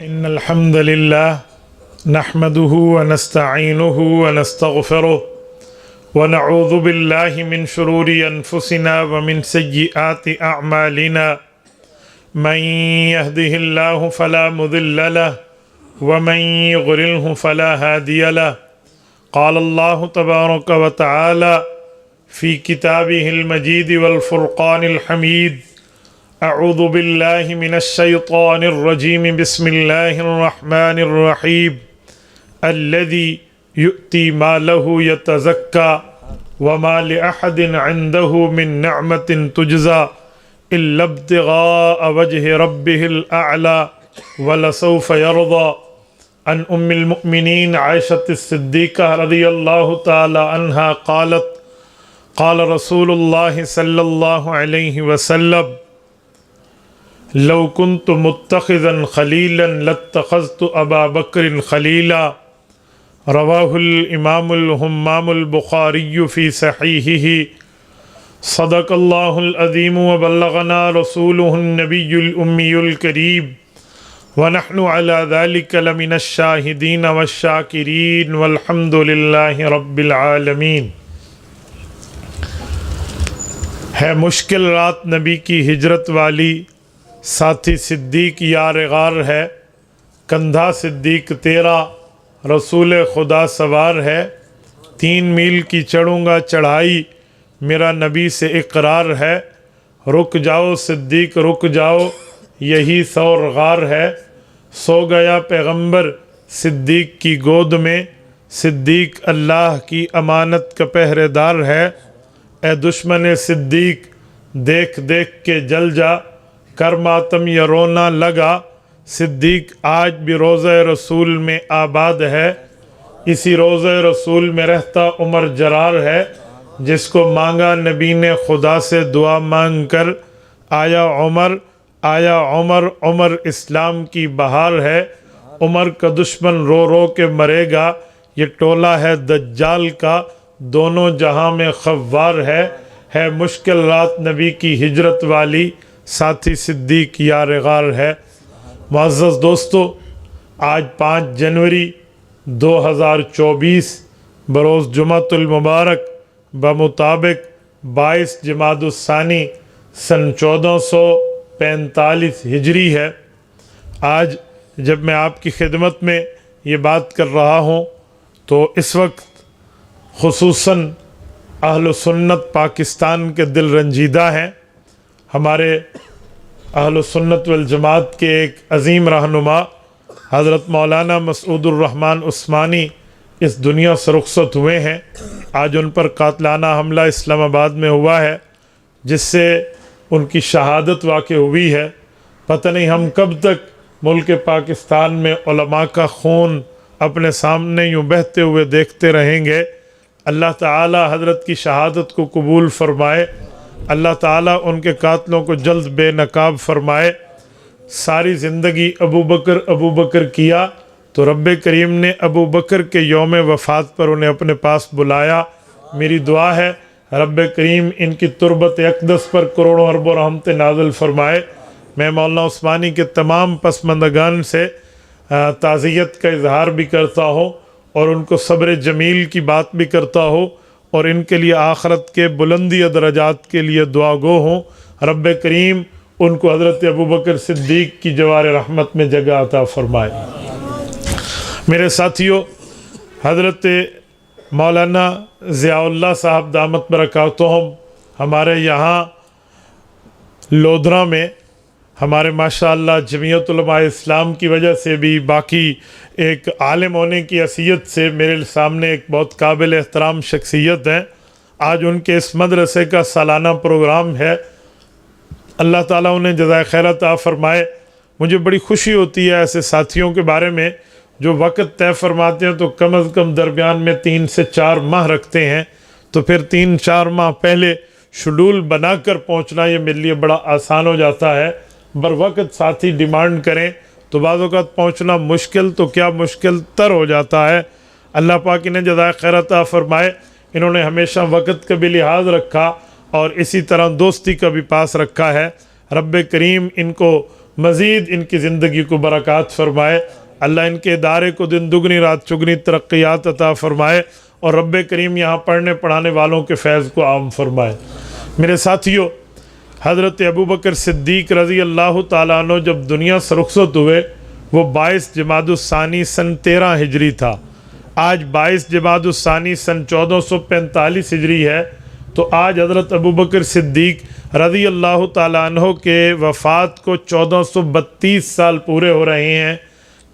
إن الحمد لله نحمده ونستعينه ونستغفره ونعوذ بالله من شرور أنفسنا ومن سيئات أعمالنا من يهده الله فلا مضل له ومن يضلله فلا هادي له قال الله تبارك وتعالى في كتابه المجيد والفرقان الحميد أعوذ بالله من الشيطان الرجيم بسم الله الرحمن الرحيم الذي يؤتي ماله يتزكى وما لأحد عنده من نعمة تجزى إلا ابتغاء وجه ربه الأعلى ولسوف يرضى. عن أم المؤمنين عائشة الصديقة رضي الله تعالى عنها قالت قال رسول الله صلى الله عليه وسلم لو كنت متخذا خليلا لاتخذت أبا بكر خليلا. رواه الإمام الهمام البخاري في صحيحه. صدق الله العظيم وبلغنا رسوله النبي الأمي الكريم ونحن على ذلك لمن الشاهدين والشاكرين والحمد لله رب العالمين. ہے مشکل رات نبی کی ہجرت والی، ساتھی صدیق یار غار ہے، کندھا صدیق تیرا رسول خدا سوار ہے. 3 میل کی چڑھوں گا چڑھائی میرا نبی سے اقرار ہے. رک جاؤ صدیق رک جاؤ یہی ثور غار ہے. سو گیا پیغمبر صدیق کی گود میں، صدیق اللہ کی امانت کا پہرے دار ہے. اے دشمن صدیق دیکھ دیکھ کے جل جا، کر ماتم یا رونا لگا. صدیق آج بھی روضہ رسول میں آباد ہے، اسی روضہ رسول میں رہتا عمر جرار ہے. جس کو مانگا نبی نے خدا سے دعا مانگ کر، آیا عمر آیا عمر عمر اسلام کی بہار ہے. عمر کا دشمن رو رو کے مرے گا، یہ ٹولہ ہے دجال کا دونوں جہاں میں خوار ہے. ہے مشکل رات نبی کی ہجرت والی، ساتھی صدیق یار غار ہے. معزز دوستو، آج 5 جنوری 2024 بروز جمعۃ المبارک بمطابق 22 جمادی الثانی سن 1445 ہجری ہے. آج جب میں آپ کی خدمت میں یہ بات کر رہا ہوں تو اس وقت خصوصاً اہل سنت پاکستان کے دل رنجیدہ ہیں. ہمارے اہل سنت والجماعت کے ایک عظیم رہنما حضرت مولانا مسعود الرحمن عثمانی اس دنیا سے رخصت ہوئے ہیں. آج ان پر قاتلانہ حملہ اسلام آباد میں ہوا ہے، جس سے ان کی شہادت واقع ہوئی ہے. پتہ نہیں ہم کب تک ملک پاکستان میں علماء کا خون اپنے سامنے یوں بہتے ہوئے دیکھتے رہیں گے. اللہ تعالی حضرت کی شہادت کو قبول فرمائے. اللہ تعالیٰ ان کے قاتلوں کو جلد بے نقاب فرمائے. ساری زندگی ابو بکر کیا تو رب کریم نے ابو بکر کے یوم وفات پر انہیں اپنے پاس بلایا. میری دعا ہے رب کریم ان کی تربت اقدس پر کروڑوں اربوں رحمت نازل فرمائے. میں مولانا عثمانی کے تمام پسماندگان سے تعزیت کا اظہار بھی کرتا ہوں اور ان کو صبر جمیل کی بات بھی کرتا ہوں اور ان کے لیے آخرت کے بلندی درجات کے لیے دعا گو ہوں. رب کریم ان کو حضرت ابوبکر صدیق کی جوار رحمت میں جگہ عطا فرمائے. میرے ساتھیوں، حضرت مولانا ضیاء اللہ صاحب دامت برکاتہم ہمارے یہاں لودھرا میں ہمارے ماشاءاللہ جمعیت علماء اسلام کی وجہ سے بھی، باقی ایک عالم ہونے کی حیثیت سے میرے سامنے ایک بہت قابل احترام شخصیت ہیں. آج ان کے اس مدرسے کا سالانہ پروگرام ہے. اللہ تعالیٰ انہیں جزائے خیر عطا فرمائے. مجھے بڑی خوشی ہوتی ہے ایسے ساتھیوں کے بارے میں جو وقت طے فرماتے ہیں تو کم از کم درمیان میں 3 سے 4 ماہ رکھتے ہیں. تو پھر 3-4 ماہ پہلے شیڈول بنا کر پہنچنا یہ میرے لیے بڑا آسان ہو جاتا ہے. بر وقت ساتھی ڈیمانڈ کریں تو بعض اوقات پہنچنا مشکل تو کیا مشکل تر ہو جاتا ہے. اللہ پاک انہیں جزائے خیر عطا فرمائے. انہوں نے ہمیشہ وقت کا بھی لحاظ رکھا اور اسی طرح دوستی کا بھی پاس رکھا ہے. رب کریم ان کو مزید ان کی زندگی کو برکات فرمائے، اللہ ان کے ادارے کو دن دگنی رات چگنی ترقیات عطا فرمائے، اور رب کریم یہاں پڑھنے پڑھانے والوں کے فیض کو عام فرمائے۔ میرے ساتھیوں، حضرت ابوبکر صدیق رضی اللہ تعالیٰ عنہ جب دنیا سے رخصت ہوئے وہ 22 جمادی الثانی سن 13 ہجری تھا۔ آج 22 جمادی الثانی سن 1445 ہجری ہے، تو آج حضرت ابوبکر صدیق رضی اللہ تعالیٰ عنہ کے وفات کو 1432 سال پورے ہو رہے ہیں۔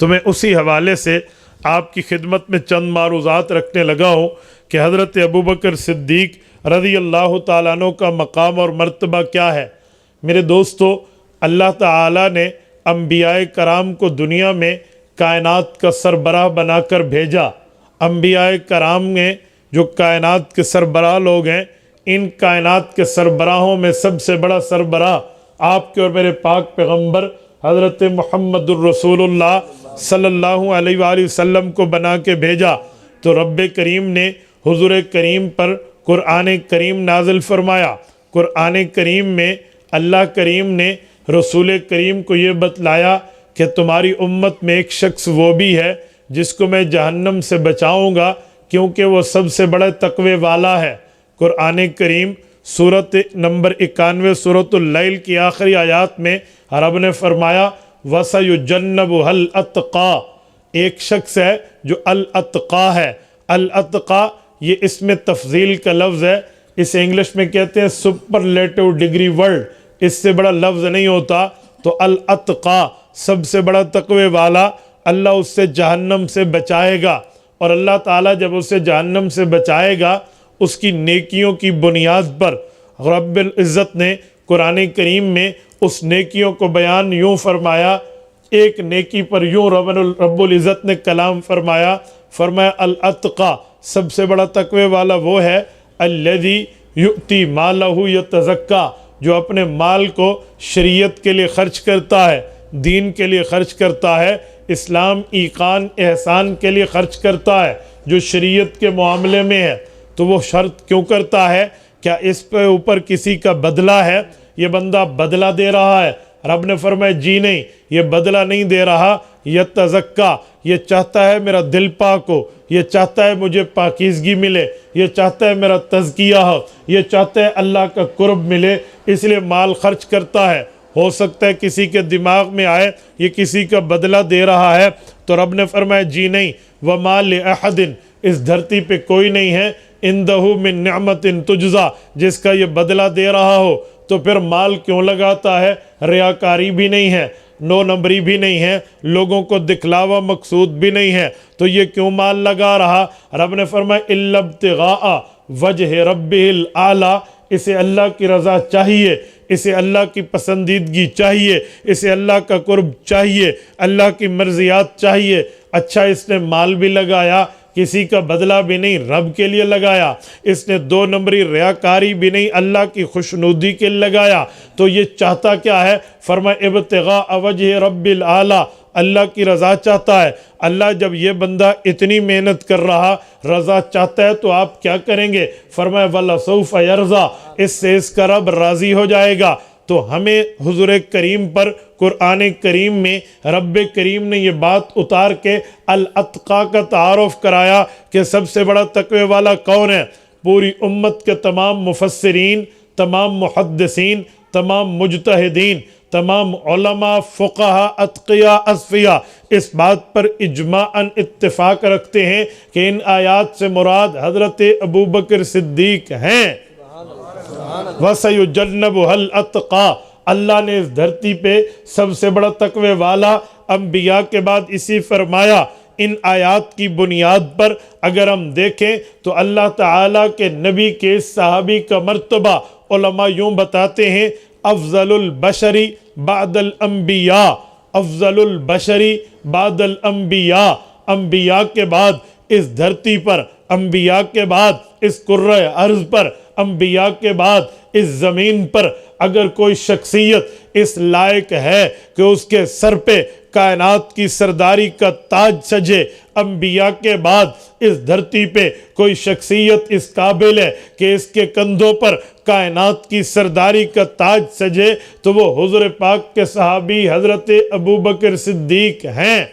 تو میں اسی حوالے سے آپ کی خدمت میں چند معروضات رکھنے لگا ہوں کہ حضرت ابوبکر صدیق رضی اللہ تعالیٰ عنہ کا مقام اور مرتبہ کیا ہے۔ میرے دوستو، اللہ تعالیٰ نے انبیاء کرام کو دنیا میں کائنات کا سربراہ بنا کر بھیجا۔ انبیاء کرام میں جو کائنات کے سربراہ لوگ ہیں، ان کائنات کے سربراہوں میں سب سے بڑا سربراہ آپ کے اور میرے پاک پیغمبر حضرت محمد الرسول اللہ صلی اللہ علیہ وآلہ وسلم کو بنا کے بھیجا۔ تو رب کریم نے حضور کریم پر قرآن کریم نازل فرمایا۔ قرآن کریم میں اللہ کریم نے رسول کریم کو یہ بتلایا کہ تمہاری امت میں ایک شخص وہ بھی ہے جس کو میں جہنم سے بچاؤں گا، کیونکہ وہ سب سے بڑا تقوی والا ہے۔ قرآن کریم سورت نمبر 91 سورۃ اللیل کی آخری آیات میں رب نے فرمایا وَسَيُجَنَّبُهَا الْأَتْقَى، ایک شخص ہے جو الاتقا ہے۔ الاتقا یہ اسم تفضیل کا لفظ ہے، اسے انگلش میں کہتے ہیں سپرلیٹو ڈگری ورڈ، اس سے بڑا لفظ نہیں ہوتا۔ تو الاتقا سب سے بڑا تقوی والا، اللہ اس سے جہنم سے بچائے گا، اور اللہ تعالیٰ جب اسے جہنم سے بچائے گا اس کی نیکیوں کی بنیاد پر رب العزت نے قرآن کریم میں اس نیکیوں کو بیان یوں فرمایا، ایک نیکی پر یوں رب العزت نے کلام فرمایا الاتقا، سب سے بڑا تقوی والا وہ ہے الذی یؤتی مالہ یتزکا، جو اپنے مال کو شریعت کے لیے خرچ کرتا ہے، دین کے لیے خرچ کرتا ہے، اسلام ایقان احسان کے لیے خرچ کرتا ہے، جو شریعت کے معاملے میں ہے۔ تو وہ شرط کیوں کرتا ہے؟ کیا اس پہ اوپر کسی کا بدلہ ہے؟ یہ بندہ بدلہ دے رہا ہے؟ رب نے فرمایا جی نہیں، یہ بدلہ نہیں دے رہا، یتزکا، یہ چاہتا ہے میرا دل پاک ہو، یہ چاہتا ہے مجھے پاکیزگی ملے، یہ چاہتا ہے میرا تزکیہ ہو، یہ چاہتا ہے اللہ کا قرب ملے، اس لیے مال خرچ کرتا ہے۔ ہو سکتا ہے کسی کے دماغ میں آئے یہ کسی کا بدلہ دے رہا ہے، تو رب نے فرمایا جی نہیں، وَمَا لِأَحَدٍ، اس دھرتی پہ کوئی نہیں ہے اِنْدَهُ مِن نِعْمَةٍ تُجْزَى، جس کا یہ بدلہ دے رہا ہو۔ تو پھر مال کیوں لگاتا ہے؟ ریاکاری بھی نہیں ہے، نو نمبری بھی نہیں ہے، لوگوں کو دکھلاوا مقصود بھی نہیں ہے، تو یہ کیوں مال لگا رہا؟ رب نے فرمایا إِلَّا ابْتِغَاءَ وَجْهِ رَبِّهِ الْأَعْلَى، اسے اللہ کی رضا چاہیے، اسے اللہ کی پسندیدگی چاہیے، اسے اللہ کا قرب چاہیے، اللہ کی مرضیات چاہیے۔ اچھا، اس نے مال بھی لگایا، کسی کا بدلہ بھی نہیں، رب کے لیے لگایا، اس نے دو نمبری ریاکاری بھی نہیں، اللہ کی خوشنودی کے لیے لگایا، تو یہ چاہتا کیا ہے؟ فرمایا ابتغاء وجہ رب العالی، اللہ کی رضا چاہتا ہے۔ اللہ جب یہ بندہ اتنی محنت کر رہا رضا چاہتا ہے تو آپ کیا کریں گے؟ فرمایا وَلَسَوْفَ يَرْضَى، اس سے اس کا رب راضی ہو جائے گا۔ تو ہمیں حضور کریم پر قرآن کریم میں رب کریم نے یہ بات اتار کے الاتقا کا تعارف کرایا کہ سب سے بڑا تقوی والا کون ہے۔ پوری امت کے تمام مفسرین، تمام محدثین، تمام مجتہدین، تمام علماء، فقہاء، اتقیاء، اصفیاء اس بات پر اجماعاً اتفاق رکھتے ہیں کہ ان آیات سے مراد حضرت ابوبکر صدیق ہیں۔ وَسَيُجَنَّبُهَا الْأَتْقَى، اللہ نے اس دھرتی پہ سب سے بڑا تقوی والا انبیاء کے بعد اسی فرمایا۔ ان آیات کی بنیاد پر اگر ہم دیکھیں تو اللہ تعالیٰ کے نبی کے صحابی کا مرتبہ علماء یوں بتاتے ہیں افضل البشری بعد الانبیاء، افضل البشری بعد الانبیاء، انبیاء کے بعد اس دھرتی پر، انبیاء کے بعد اس کرۂ ارض پر، انبیاء کے بعد اس زمین پر اگر کوئی شخصیت اس لائق ہے کہ اس کے سر پہ کائنات کی سرداری کا تاج سجے، انبیاء کے بعد اس دھرتی پہ کوئی شخصیت اس قابل ہے کہ اس کے کندھوں پر کائنات کی سرداری کا تاج سجے تو وہ حضور پاک کے صحابی حضرت ابوبکر صدیق ہیں۔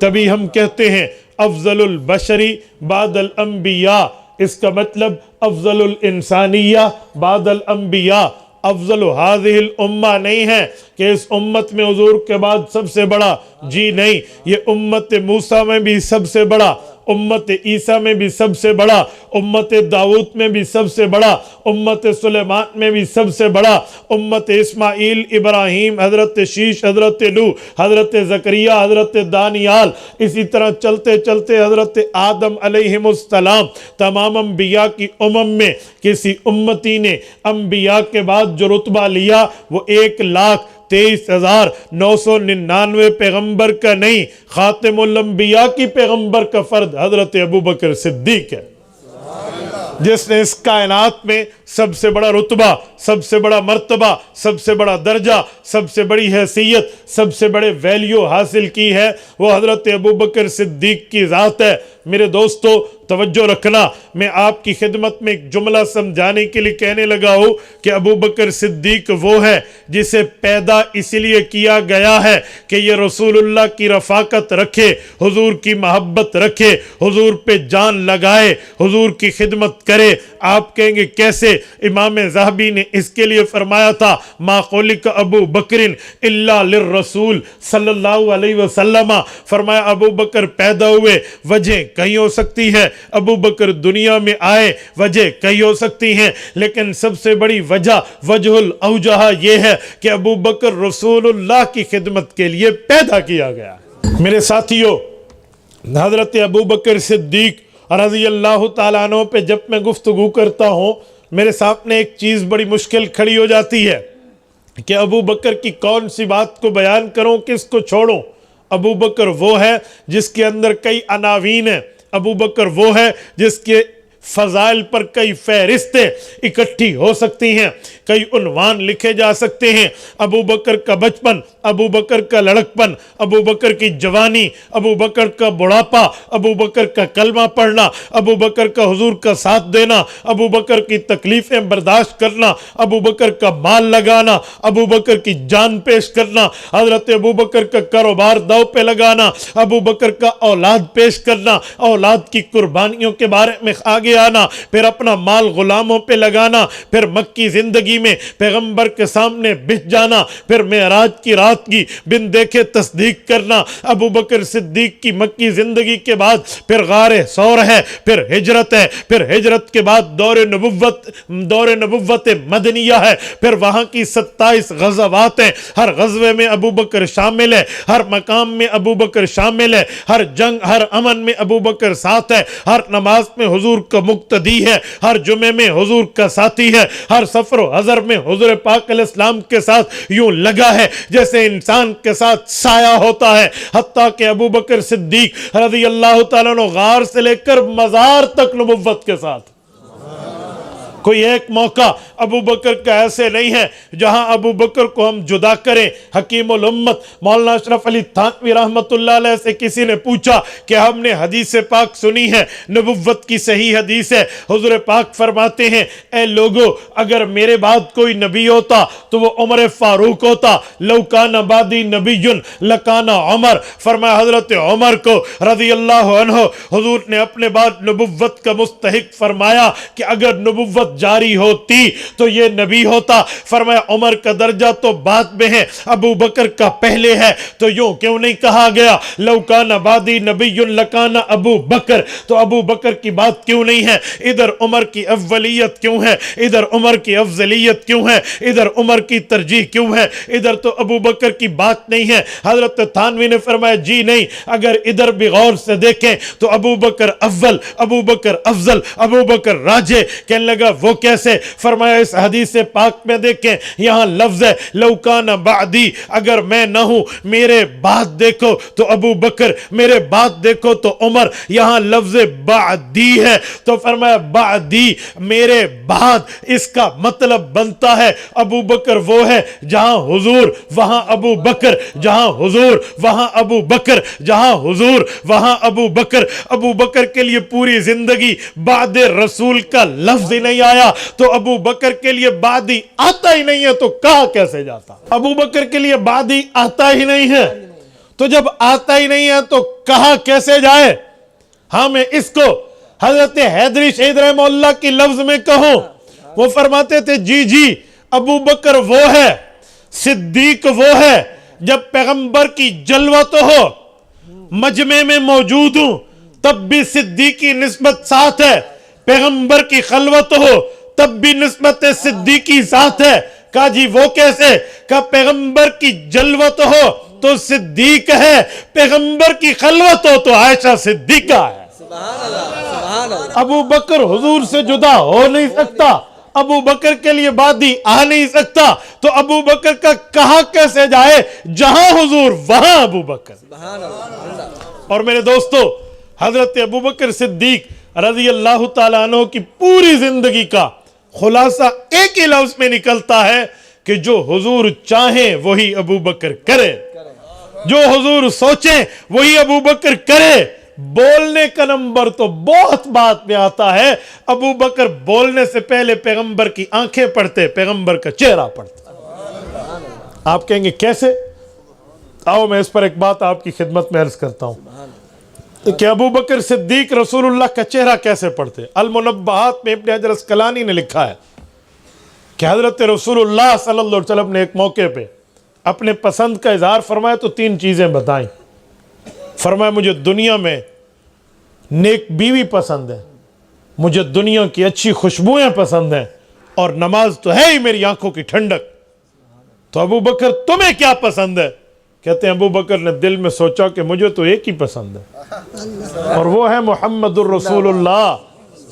تبھی ہم کہتے ہیں افضل البشری بعد الانبیاء، اس کا مطلب افضل الانسانیہ بعد الانبیاء، افضل هذه الامہ نہیں ہے کہ اس امت میں حضور کے بعد سب سے بڑا، جی نہیں، یہ امت موسیٰ میں بھی سب سے بڑا، امت عیسیٰ میں بھی سب سے بڑا، امت داؤد میں بھی سب سے بڑا، امت سلیمان میں بھی سب سے بڑا، امت اسماعیل، ابراہیم، حضرت شیش، حضرت نوح، حضرت زکریا، حضرت دانیال، اسی طرح چلتے چلتے حضرت آدم علیہ السلام، تمام انبیاء کی میں کسی امتی نے انبیاء کے بعد جو رتبہ لیا وہ 1,23,999 پیغمبر کا نہیں، خاتم الانبیاء کی پیغمبر کا فرد حضرت ابوبکر صدیق ہے، جس نے اس کائنات میں سب سے بڑا رتبہ، سب سے بڑا مرتبہ، سب سے بڑا درجہ، سب سے بڑی حیثیت، سب سے بڑے ویلیو حاصل کی ہے، وہ حضرت ابوبکر صدیق کی ذات ہے۔ میرے دوستو توجہ رکھنا، میں آپ کی خدمت میں ایک جملہ سمجھانے کے لیے کہنے لگا ہوں کہ ابوبکر صدیق وہ ہے جسے پیدا اس لیے کیا گیا ہے کہ یہ رسول اللہ کی رفاقت رکھے، حضور کی محبت رکھے، حضور پہ جان لگائے، حضور کی خدمت کرے۔ آپ کہیں گے کیسے؟ امام ذہبی نے اس کے لیے فرمایا تھا ما خلق ابو بکر الا للرسول صلی اللہ علیہ وسلم، فرمایا ابو بکر پیدا ہوئے وجہ کہیں ہو سکتی ہے، ابو بکر دنیا میں آئے وجہ کئی ہو سکتی ہیں، لیکن سب سے بڑی وجہ، وجہ الاوجہ یہ ہے کہ ابو بکر رسول اللہ کی خدمت کے لیے پیدا کیا گیا۔ میرے ساتھیوں، حضرت ابو بکر صدیق رضی اللہ تعالیٰ عنہ پہ جب میں گفتگو کرتا ہوں میرے سامنے ایک چیز بڑی مشکل کھڑی ہو جاتی ہے کہ ابو بکر کی کون سی بات کو بیان کروں، کس کو چھوڑوں۔ ابو بکر وہ ہے جس کے اندر کئی عناوین ہیں، ابو بکر وہ ہے جس کے فضائل پر کئی فہرستیں اکٹھی ہو سکتی ہیں، کئی عنوان لکھے جا سکتے ہیں۔ ابو بکر کا بچپن، ابو بکر کا لڑکپن، ابو بکر کی جوانی، ابو بکر کا بڑھاپا، ابو بکر کا کلمہ پڑھنا، ابو بکر کا حضور کا ساتھ دینا، ابو بکر کی تکلیفیں برداشت کرنا، ابو بکر کا مال لگانا، ابو بکر کی جان پیش کرنا، حضرت ابو بکر کا کاروبار داؤ پہ لگانا، ابو بکر کا اولاد پیش کرنا، اولاد کی قربانیوں کے بارے میں آگے آنا، پھر اپنا مال غلاموں پہ لگانا، پھر مکی زندگی میں پیغمبر کے سامنے بچ جانا، پھر معراج کی رات کی بن دیکھے تصدیق کرنا۔ ابو بکر صدیق کی مکی زندگی کے بعد پھر غار ثور ہے، پھر ہجرت ہے، پھر ہجرت کے بعد دور نبوت مدنیہ ہے، پھر وہاں کی 27 غزوات ہیں، ہر غزوے میں ابو بکر شامل ہے، ہر مقام میں ابو بکر شامل ہے، ہر جنگ، ہر امن میں ابو بکر ساتھ ہے، ہر نماز میں حضور کا مقتدی ہے، ہر جمعے میں حضور کا ساتھی ہے، ہر سفر و حضر میں حضور پاک علیہ السلام کے ساتھ یوں لگا ہے جیسے انسان کے ساتھ سایہ ہوتا ہے۔ حتیٰ کہ ابو بکر صدیق رضی اللہ تعالیٰ عنہ غار سے لے کر مزار تک نبوت کے ساتھ، کوئی ایک موقع ابو بکر کا ایسے نہیں ہے جہاں ابو بکر کو ہم جدا کریں۔ حکیم الامت مولانا اشرف علی تھانوی رحمت اللہ علیہ سے کسی نے پوچھا کہ ہم نے حدیث پاک سنی ہے، نبوت کی صحیح حدیث ہے، حضور پاک فرماتے ہیں اے لوگو اگر میرے بعد کوئی نبی ہوتا تو وہ عمر فاروق ہوتا، لو کان بعدی نبی لکان عمر، فرمایا حضرت عمر کو رضی اللہ عنہ حضور نے اپنے بعد نبوت کا مستحق فرمایا کہ اگر نبوت جاری ہوتی تو یہ نبی ہوتا۔ فرمایا عمر کا درجہ تو بعد میں ہے، ابو بکر کا پہلے ہے، تو یوں کیوں نہیں کہا گیا لو کان بعدی نبی لکان ابو بکر، تو ابو بکر کی بات کیوں نہیں ہے؟ ادھر عمر کی اولیت کیوں ہے؟ ادھر عمر کی افضلیت کیوں ہے؟ ادھر عمر کی ترجیح کیوں ہے؟ ادھر تو ابو بکر کی بات نہیں ہے۔ حضرت تھانوی نے فرمایا جی نہیں، اگر ادھر بھی غور سے دیکھیں تو ابو بکر اول، ابو بکر افضل، ابو بکر راجہ، کہنے لگا وہ کیسے؟ فرمایا اس حدیث پاک میں دیکھیں یہاں لفظ ہے لو کان بعدی، اگر میں نہ ہوں میرے بعد دیکھو تو ابو بکر، میرے بعد دیکھو تو عمر، یہاں لفظ بعدی ہے تو فرمایا بعدی میرے بعد، اس کا مطلب بنتا ہے ابو بکر وہ ہے جہاں حضور وہاں ابو بکر، جہاں حضور وہاں ابو بکر، جہاں حضور وہاں ابو بکر۔ ابو بکر کے لیے پوری زندگی بعد رسول کا لفظ ہی نہیں آیا تو ابو بکر کے لیے بعدی آتا ہی نہیں ہے تو کہا کیسے جاتا؟ ابو بکر کے لیے بعدی آتا ہی نہیں ہے تو جب آتا ہی نہیں ہے تو کہا کیسے جائے؟ ہاں میں اس کو حضرت حیدری شہید رحمہ اللہ کی لفظ میں کہوں، وہ فرماتے تھے جی ابو بکر وہ ہے، صدیق وہ ہے جب پیغمبر کی جلوت ہو مجمع میں موجود ہوں تب بھی صدیقی نسبت ساتھ ہے، پیغمبر کی خلوت ہو تب بھی نسبت صدیقی ساتھ ہے۔ کہا جی وہ کیسے؟ کہا پیغمبر کی جلوت ہو تو صدیق ہے، پیغمبر کی خلوت ہو تو عائشہ صدیقہ ہے۔ ابو بکر حضور سے جدا ہو نہیں سکتا، ابو بکر کے لیے بعدی آ نہیں سکتا تو ابو بکر کا کہا کیسے جائے؟ جہاں حضور وہاں ابو بکر۔ اور میرے دوستو حضرت ابو بکر صدیق رضی اللہ تعالیٰ عنہ کی پوری زندگی کا خلاصہ ایک ہی لفظ میں نکلتا ہے کہ جو حضور چاہیں وہی ابو بکر کرے، جو حضور سوچیں وہی ابو بکر کرے۔ بولنے کا نمبر تو بہت بات میں آتا ہے، ابو بکر بولنے سے پہلے پیغمبر کی آنکھیں پڑھتے، پیغمبر کا چہرہ پڑھتے۔ آپ کہیں گے کیسے؟ آؤ میں اس پر ایک بات آپ کی خدمت میں عرض کرتا ہوں کہ ابو بکر صدیق رسول اللہ کا چہرہ کیسے پڑھتے؟ المنبہات میں ابن حجر اسقلانی نے لکھا ہے کہ حضرت رسول اللہ صلی اللہ علیہ وسلم نے ایک موقع پہ اپنے پسند کا اظہار فرمایا تو 3 چیزیں بتائیں۔ فرمایا مجھے دنیا میں نیک بیوی پسند ہے، مجھے دنیا کی اچھی خوشبوئیں پسند ہیں، اور نماز تو ہے ہی میری آنکھوں کی ٹھنڈک۔ تو ابو بکر تمہیں کیا پسند ہے؟ کہتے ہیں ابو بکر نے دل میں سوچا کہ مجھے تو ایک ہی پسند ہے اور وہ ہے محمد الرسول اللہ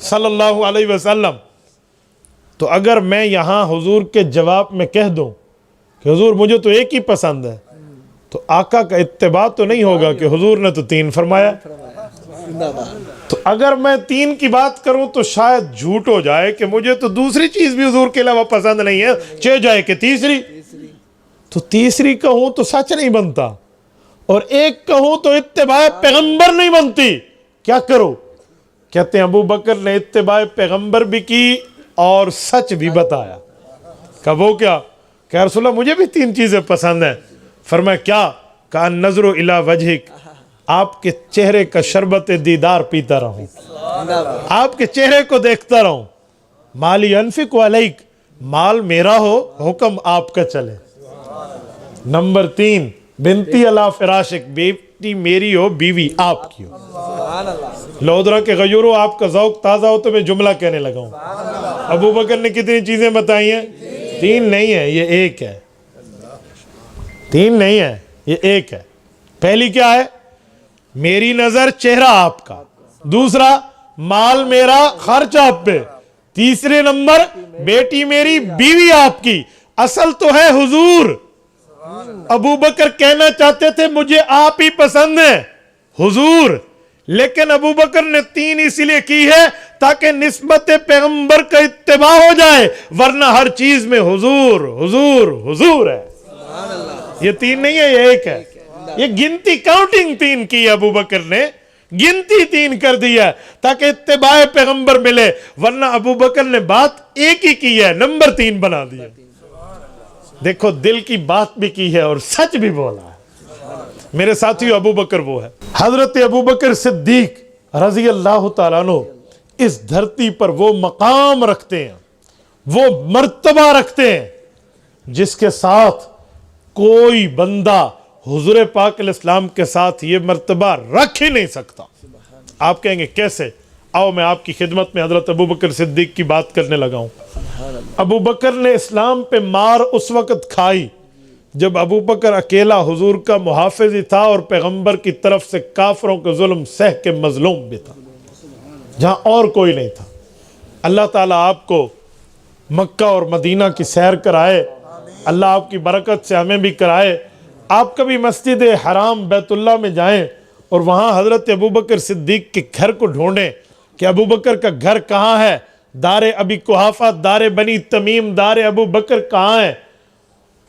صلی اللہ علیہ وسلم۔ تو اگر میں یہاں حضور کے جواب میں کہہ دوں کہ حضور مجھے تو ایک ہی پسند ہے تو آقا کا اتباع تو نہیں ہوگا کہ حضور نے تو 3 فرمایا۔ تو اگر میں 3 کی بات کروں تو شاید جھوٹ ہو جائے کہ مجھے تو دوسری چیز بھی حضور کے علاوہ پسند نہیں ہے، چہ جائے کہ تیسری، تو تیسری کہوں تو سچ نہیں بنتا اور ایک کہوں تو اتباع پیغمبر نہیں بنتی، کیا کرو؟ کہتے ہیں ابو بکر نے اتباع پیغمبر بھی کی اور سچ بھی بتایا۔ کہ وہ کیا؟ کہ رسول اللہ مجھے بھی 3 چیزیں پسند ہیں۔ فرمایا کیا؟ کہا النظر الی وجہک، آپ کے چہرے کا شربت دیدار پیتا رہوں، آپ کے چہرے کو دیکھتا رہوں۔ مالی انفق علیک، مال میرا ہو حکم آپ کا چلے۔ نمبر 3 بنتی علی فراشک، بیٹی میری ہو بیوی آپ کی ہو۔ لودرا کے غیورو آپ کا ذوق تازہ ہو تو میں جملہ کہنے لگا ہوں۔ ابو بکر نے کتنی چیزیں بتائی ہیں؟ 3 نہیں ہے، یہ ایک ہے۔ 3 نہیں ہے، یہ ایک ہے۔ پہلی کیا ہے؟ میری نظر چہرہ آپ کا، دوسرا مال میرا خرچ آپ پہ، تیسرے نمبر بیٹی میری بیوی آپ کی۔ اصل تو ہے حضور۔ ابو بکر کہنا چاہتے تھے مجھے آپ ہی پسند ہیں حضور، لیکن ابو بکر نے 3 اس لیے کی ہے تاکہ نسبت پیغمبر کا اتباع ہو جائے، ورنہ ہر چیز میں حضور حضور حضور ہے۔ یہ 3 نہیں ہے، یہ ایک ہے۔ یہ گنتی کاؤنٹنگ 3 کی ابو بکر نے، گنتی 3 کر دیا تاکہ اتباع پیغمبر ملے، ورنہ ابو بکر نے بات ایک ہی کی ہے، نمبر 3 بنا دیا۔ دیکھو دل کی بات بھی کی ہے اور سچ بھی بولا ہے۔ میرے ساتھیو ابو بکر وہ ہے۔ حضرت ابو بکر صدیق رضی اللہ تعالیٰ عنہ اس دھرتی پر وہ مقام رکھتے ہیں، وہ مرتبہ رکھتے ہیں جس کے ساتھ کوئی بندہ حضور پاک علیہ السلام کے ساتھ یہ مرتبہ رکھ ہی نہیں سکتا۔ آپ کہیں گے کیسے؟ آؤ میں آپ کی خدمت میں حضرت ابو بکر صدیق کی بات کرنے لگا ہوں۔ ابو بکر نے اسلام پہ مار اس وقت کھائی جب ابو بکر اکیلا حضور کا محافظ ہی تھا اور پیغمبر کی طرف سے کافروں کے ظلم سہ کے مظلوم بھی تھا، جہاں اور کوئی نہیں تھا۔ اللہ تعالیٰ آپ کو مکہ اور مدینہ کی سیر کرائے، اللہ آپ کی برکت سے ہمیں بھی کرائے۔ آپ کبھی مسجد حرام بیت اللہ میں جائیں اور وہاں حضرت ابوبکر صدیق کے گھر کو ڈھونڈیں کہ ابوبکر کا گھر کہاں ہے، دار ابی قحافہ، دار بنی تمیم، دار ابوبکر کہاں ہے،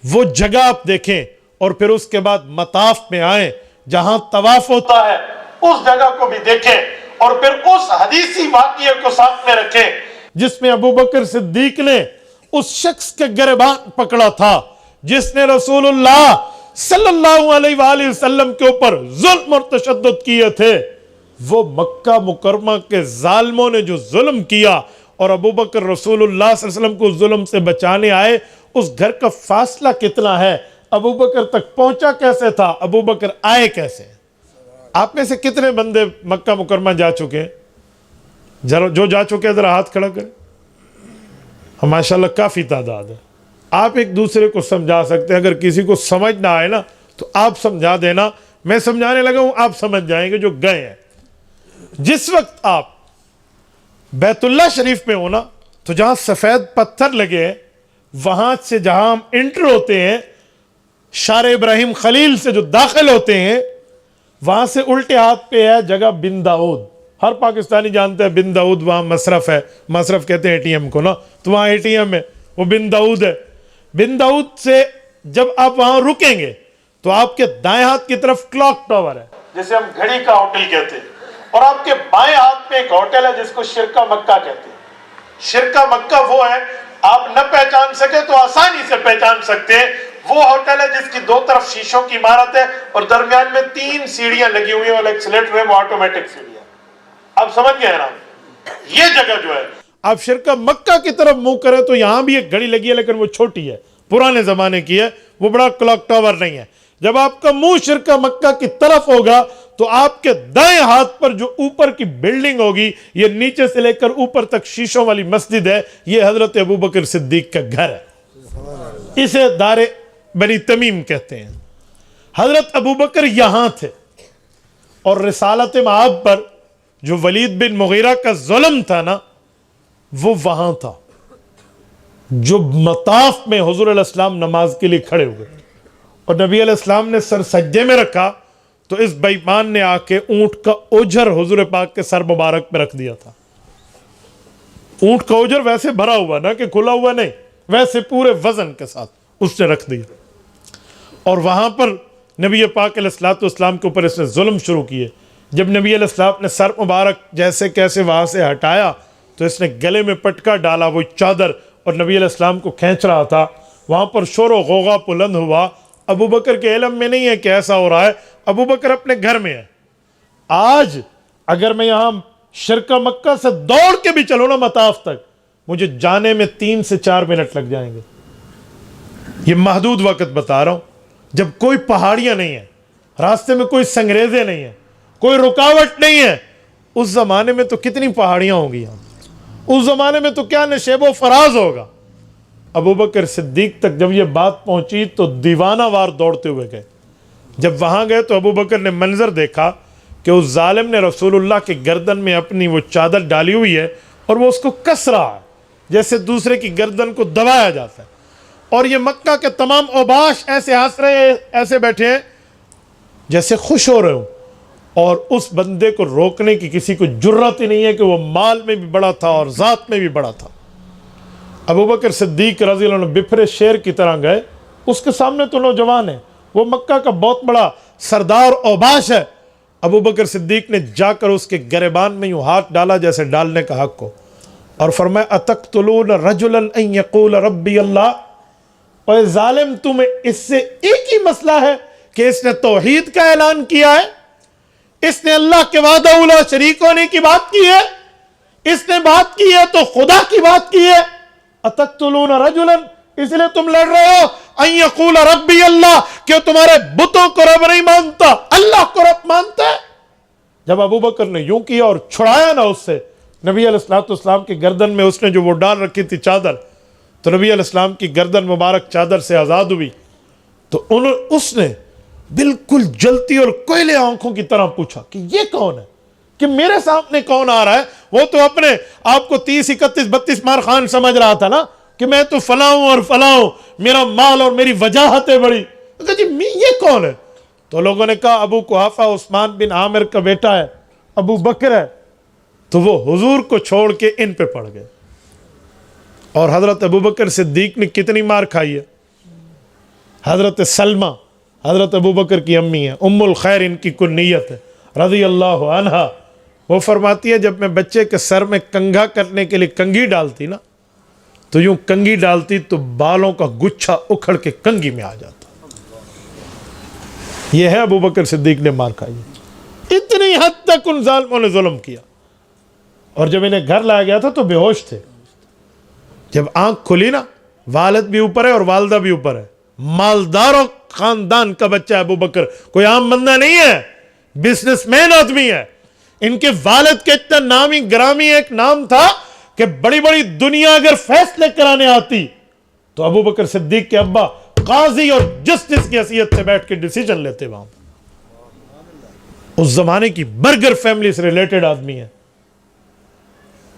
وہ جگہ آپ دیکھیں، اور پھر اس کے بعد مطاف میں آئیں جہاں طواف ہوتا ہے، اس جگہ کو بھی دیکھیں، اور پھر اس حدیثی واقعے کو ساتھ میں رکھیں جس میں ابوبکر صدیق نے اس شخص کے گریبان پکڑا تھا جس نے رسول اللہ صلی اللہ علیہ وآلہ وسلم کے اوپر ظلم اور تشدد کیے تھے۔ وہ مکہ مکرمہ کے ظالموں نے جو ظلم کیا، اور ابوبکر رسول اللہ صلی اللہ علیہ وسلم کو ظلم سے بچانے آئے، اس گھر کا فاصلہ کتنا ہے، ابوبکر تک پہنچا کیسے تھا، ابوبکر آئے کیسے؟ آپ میں سے کتنے بندے مکہ مکرمہ جا چکے ہیں؟ جو جا چکے ہیں ذرا ہاتھ کھڑا کریں۔ ماشاءاللہ کافی تعداد ہے۔ آپ ایک دوسرے کو سمجھا سکتے ہیں، اگر کسی کو سمجھ نہ آئے نا تو آپ سمجھا دینا، میں سمجھانے لگا ہوں، آپ سمجھ جائیں گے جو گئے ہیں۔ جس وقت آپ بیت اللہ شریف میں ہونا تو جہاں سفید پتھر لگے ہیں، وہاں سے جہاں ہم انٹر ہوتے ہیں، شار ابراہیم خلیل سے جو داخل ہوتے ہیں، وہاں سے الٹے ہاتھ پہ ہے جگہ بن داؤد۔ ہر پاکستانی جانتا ہے بن داؤد وہاں مصرف ہے، مصرف کہتے ہیں اے ٹی ایم کو نا، تو وہاں اے ٹی ایم ہے، وہ بن داؤد ہے۔ بن داؤد سے جب آپ وہاں رکیں گے تو آپ کے دائیں ہاتھ کی طرف کلاک ٹاور ہے جسے ہم گھڑی کا ہوٹل کہتے ہیں، اور آپ کے بائیں ہاتھ میں ایک ہوٹل ہے جس کو شرکہ مکہ کہتے ہیں۔ شرکہ مکہ وہ ہے، آپ نہ پہچان سکے تو آسانی سے پہچان سکتے ہیں، وہ ہوٹل ہے جس کی دو طرف شیشوں کی عمارت ہے اور درمیان میں 3 سیڑھیاں لگی ہوئی ہیں، اور ایکسیلیٹر ہے وہ آٹومیٹک سیڑھیاں۔ آپ سمجھ گئے نا؟ یہ جگہ جو ہے، آپ شرکہ مکہ کی طرف منہ کریں تو یہاں بھی ایک گھڑی لگی ہے، لیکن وہ چھوٹی ہے، پرانے زمانے کی ہے، وہ بڑا کلاک ٹاور نہیں ہے۔ جب آپ کا منہ شرکہ مکہ کی طرف ہوگا تو آپ کے دائیں ہاتھ پر جو اوپر کی بلڈنگ ہوگی، یہ نیچے سے لے کر اوپر تک شیشوں والی مسجد ہے، یہ حضرت ابوبکر صدیق کا گھر ہے، اسے دار بنی تمیم کہتے ہیں۔ حضرت ابوبکر یہاں تھے، اور رسالت مآب پر جو ولید بن مغیرہ کا ظلم تھا نا، وہ وہاں تھا۔ جو مطاف میں حضور علیہ السلام نماز کے لیے کھڑے ہوئے اور نبی علیہ السلام نے سر سجدے میں رکھا تو اس بے ایمان نے آ کے اونٹ کا اوجھر حضور پاک کے سر مبارک پہ رکھ دیا تھا۔ اونٹ کا اوجھر ویسے بھرا ہوا نا کہ کھلا ہوا نہیں، ویسے پورے وزن کے ساتھ اس نے رکھ دیا، اور وہاں پر نبی پاک علیہ السلام کے اوپر اس نے ظلم شروع کیے۔ جب نبی علیہ السلام نے سر مبارک جیسے کیسے وہاں سے ہٹایا تو اس نے گلے میں پٹکا ڈالا، وہ چادر، اور نبی علیہ السلام کو کھینچ رہا تھا۔ وہاں پر شور و غوغا بلند ہوا۔ ابوبکر کے علم میں نہیں ہے کہ ایسا ہو رہا ہے، ابوبکر اپنے گھر میں ہے۔ آج اگر میں یہاں شرکہ مکہ سے دوڑ کے بھی چلوں نا مطاف تک، مجھے جانے میں 3 سے 4 منٹ لگ جائیں گے۔ یہ محدود وقت بتا رہا ہوں، جب کوئی پہاڑیاں نہیں ہیں، راستے میں کوئی سنگریزے نہیں ہیں، کوئی رکاوٹ نہیں ہے۔ اس زمانے میں تو کتنی پہاڑیاں ہوں گی، اس زمانے میں تو کیا نشیب و فراز ہوگا۔ ابوبکر صدیق تک جب یہ بات پہنچی تو دیوانہ وار دوڑتے ہوئے گئے۔ جب وہاں گئے تو ابوبکر نے منظر دیکھا کہ اس ظالم نے رسول اللہ کے گردن میں اپنی وہ چادر ڈالی ہوئی ہے اور وہ اس کو کس رہا ہے جیسے دوسرے کی گردن کو دبایا جاتا ہے، اور یہ مکہ کے تمام اوباش ایسے ہنس رہے ہیں، ایسے بیٹھے ہیں جیسے خوش ہو رہے ہوں، اور اس بندے کو روکنے کی کسی کو جرات ہی نہیں ہے کہ وہ مال میں بھی بڑا تھا اور ذات میں بھی بڑا تھا۔ ابوبکر صدیق رضی اللہ عنہ بپھرے شیر کی طرح گئے، اس کے سامنے تو نوجوان ہے، وہ مکہ کا بہت بڑا سردار اوباش ہے۔ ابوبکر صدیق نے جا کر اس کے گریبان میں یوں ہاتھ ڈالا جیسے ڈالنے کا حق ہو، اور فرمایا اتقتلون رجلا ان یقول ربی اللہ، اور ظالم تمہیں اس سے ایک ہی مسئلہ ہے کہ اس نے توحید کا اعلان کیا ہے، اس نے اللہ کے وحدہ لا شریک ہونے کی بات کی ہے، اس نے بات کی ہے تو خدا کی بات کی ہے۔ اتقتلون رجلا، اس لیے تم لڑ رہے ہو، ان یقول ربی اللہ، کہ تمہارے بتوں کو رب نہیں مانتا، اللہ کو رب مانتا ہے۔ جب ابوبکر نے یوں کیا اور چھڑایا نا اس سے، نبی علیہ السلام کی گردن میں اس نے جو وہ ڈال رکھی تھی چادر، تو نبی علیہ السلام کی گردن مبارک چادر سے آزاد ہوئی، تو اس نے بالکل جلتی اور کوئلے آنکھوں کی طرح پوچھا کہ یہ کون ہے، کہ میرے سامنے کون آ رہا ہے؟ وہ تو اپنے آپ کو 30 31 32 مار خان سمجھ رہا تھا نا، کہ میں تو فلاں ہوں اور فلاں ہوں، میرا مال اور میری وجاہتیں بڑی. کہا جی یہ کون ہے؟ تو لوگوں نے کہا ابو قحافہ عثمان بن عامر کا بیٹا ہے، ابو بکر ہے. تو وہ حضور کو چھوڑ کے ان پہ پڑ گئے. اور حضرت ابو بکر صدیق نے کتنی مار کھائی ہے. حضرت سلمہ حضرت ابو بکر کی امی ہے، ام الخیر ان کی کنیت ہے رضی اللہ عنہا. وہ فرماتی ہے جب میں بچے کے سر میں کنگھا کرنے کے لیے کنگھی ڈالتی نا، تو یوں کنگھی ڈالتی تو بالوں کا گچھا اکھڑ کے کنگھی میں آ جاتا. یہ ہے ابو بکر صدیق نے مار کھائی. اتنی حد تک ان ظالموں نے ظلم کیا. اور جب انہیں گھر لایا گیا تھا تو بے ہوش تھے. جب آنکھ کھلی نا، والد بھی اوپر ہے اور والدہ بھی اوپر ہے، مالدار و خاندان کا بچہ ہے ابو بکر، کوئی عام بندہ نہیں ہے، بزنس مین آدمی ہے. ان کے والد کے اتنا نامی گرامی ایک نام تھا کہ بڑی بڑی دنیا اگر فیصلے کرانے آتی تو ابو بکر صدیق کے ابا قاضی اور جسٹس کی حیثیت سے بیٹھ کے ڈیسیجن لیتے. وہاں اس زمانے کی برگر فیملی سے ریلیٹڈ آدمی ہے،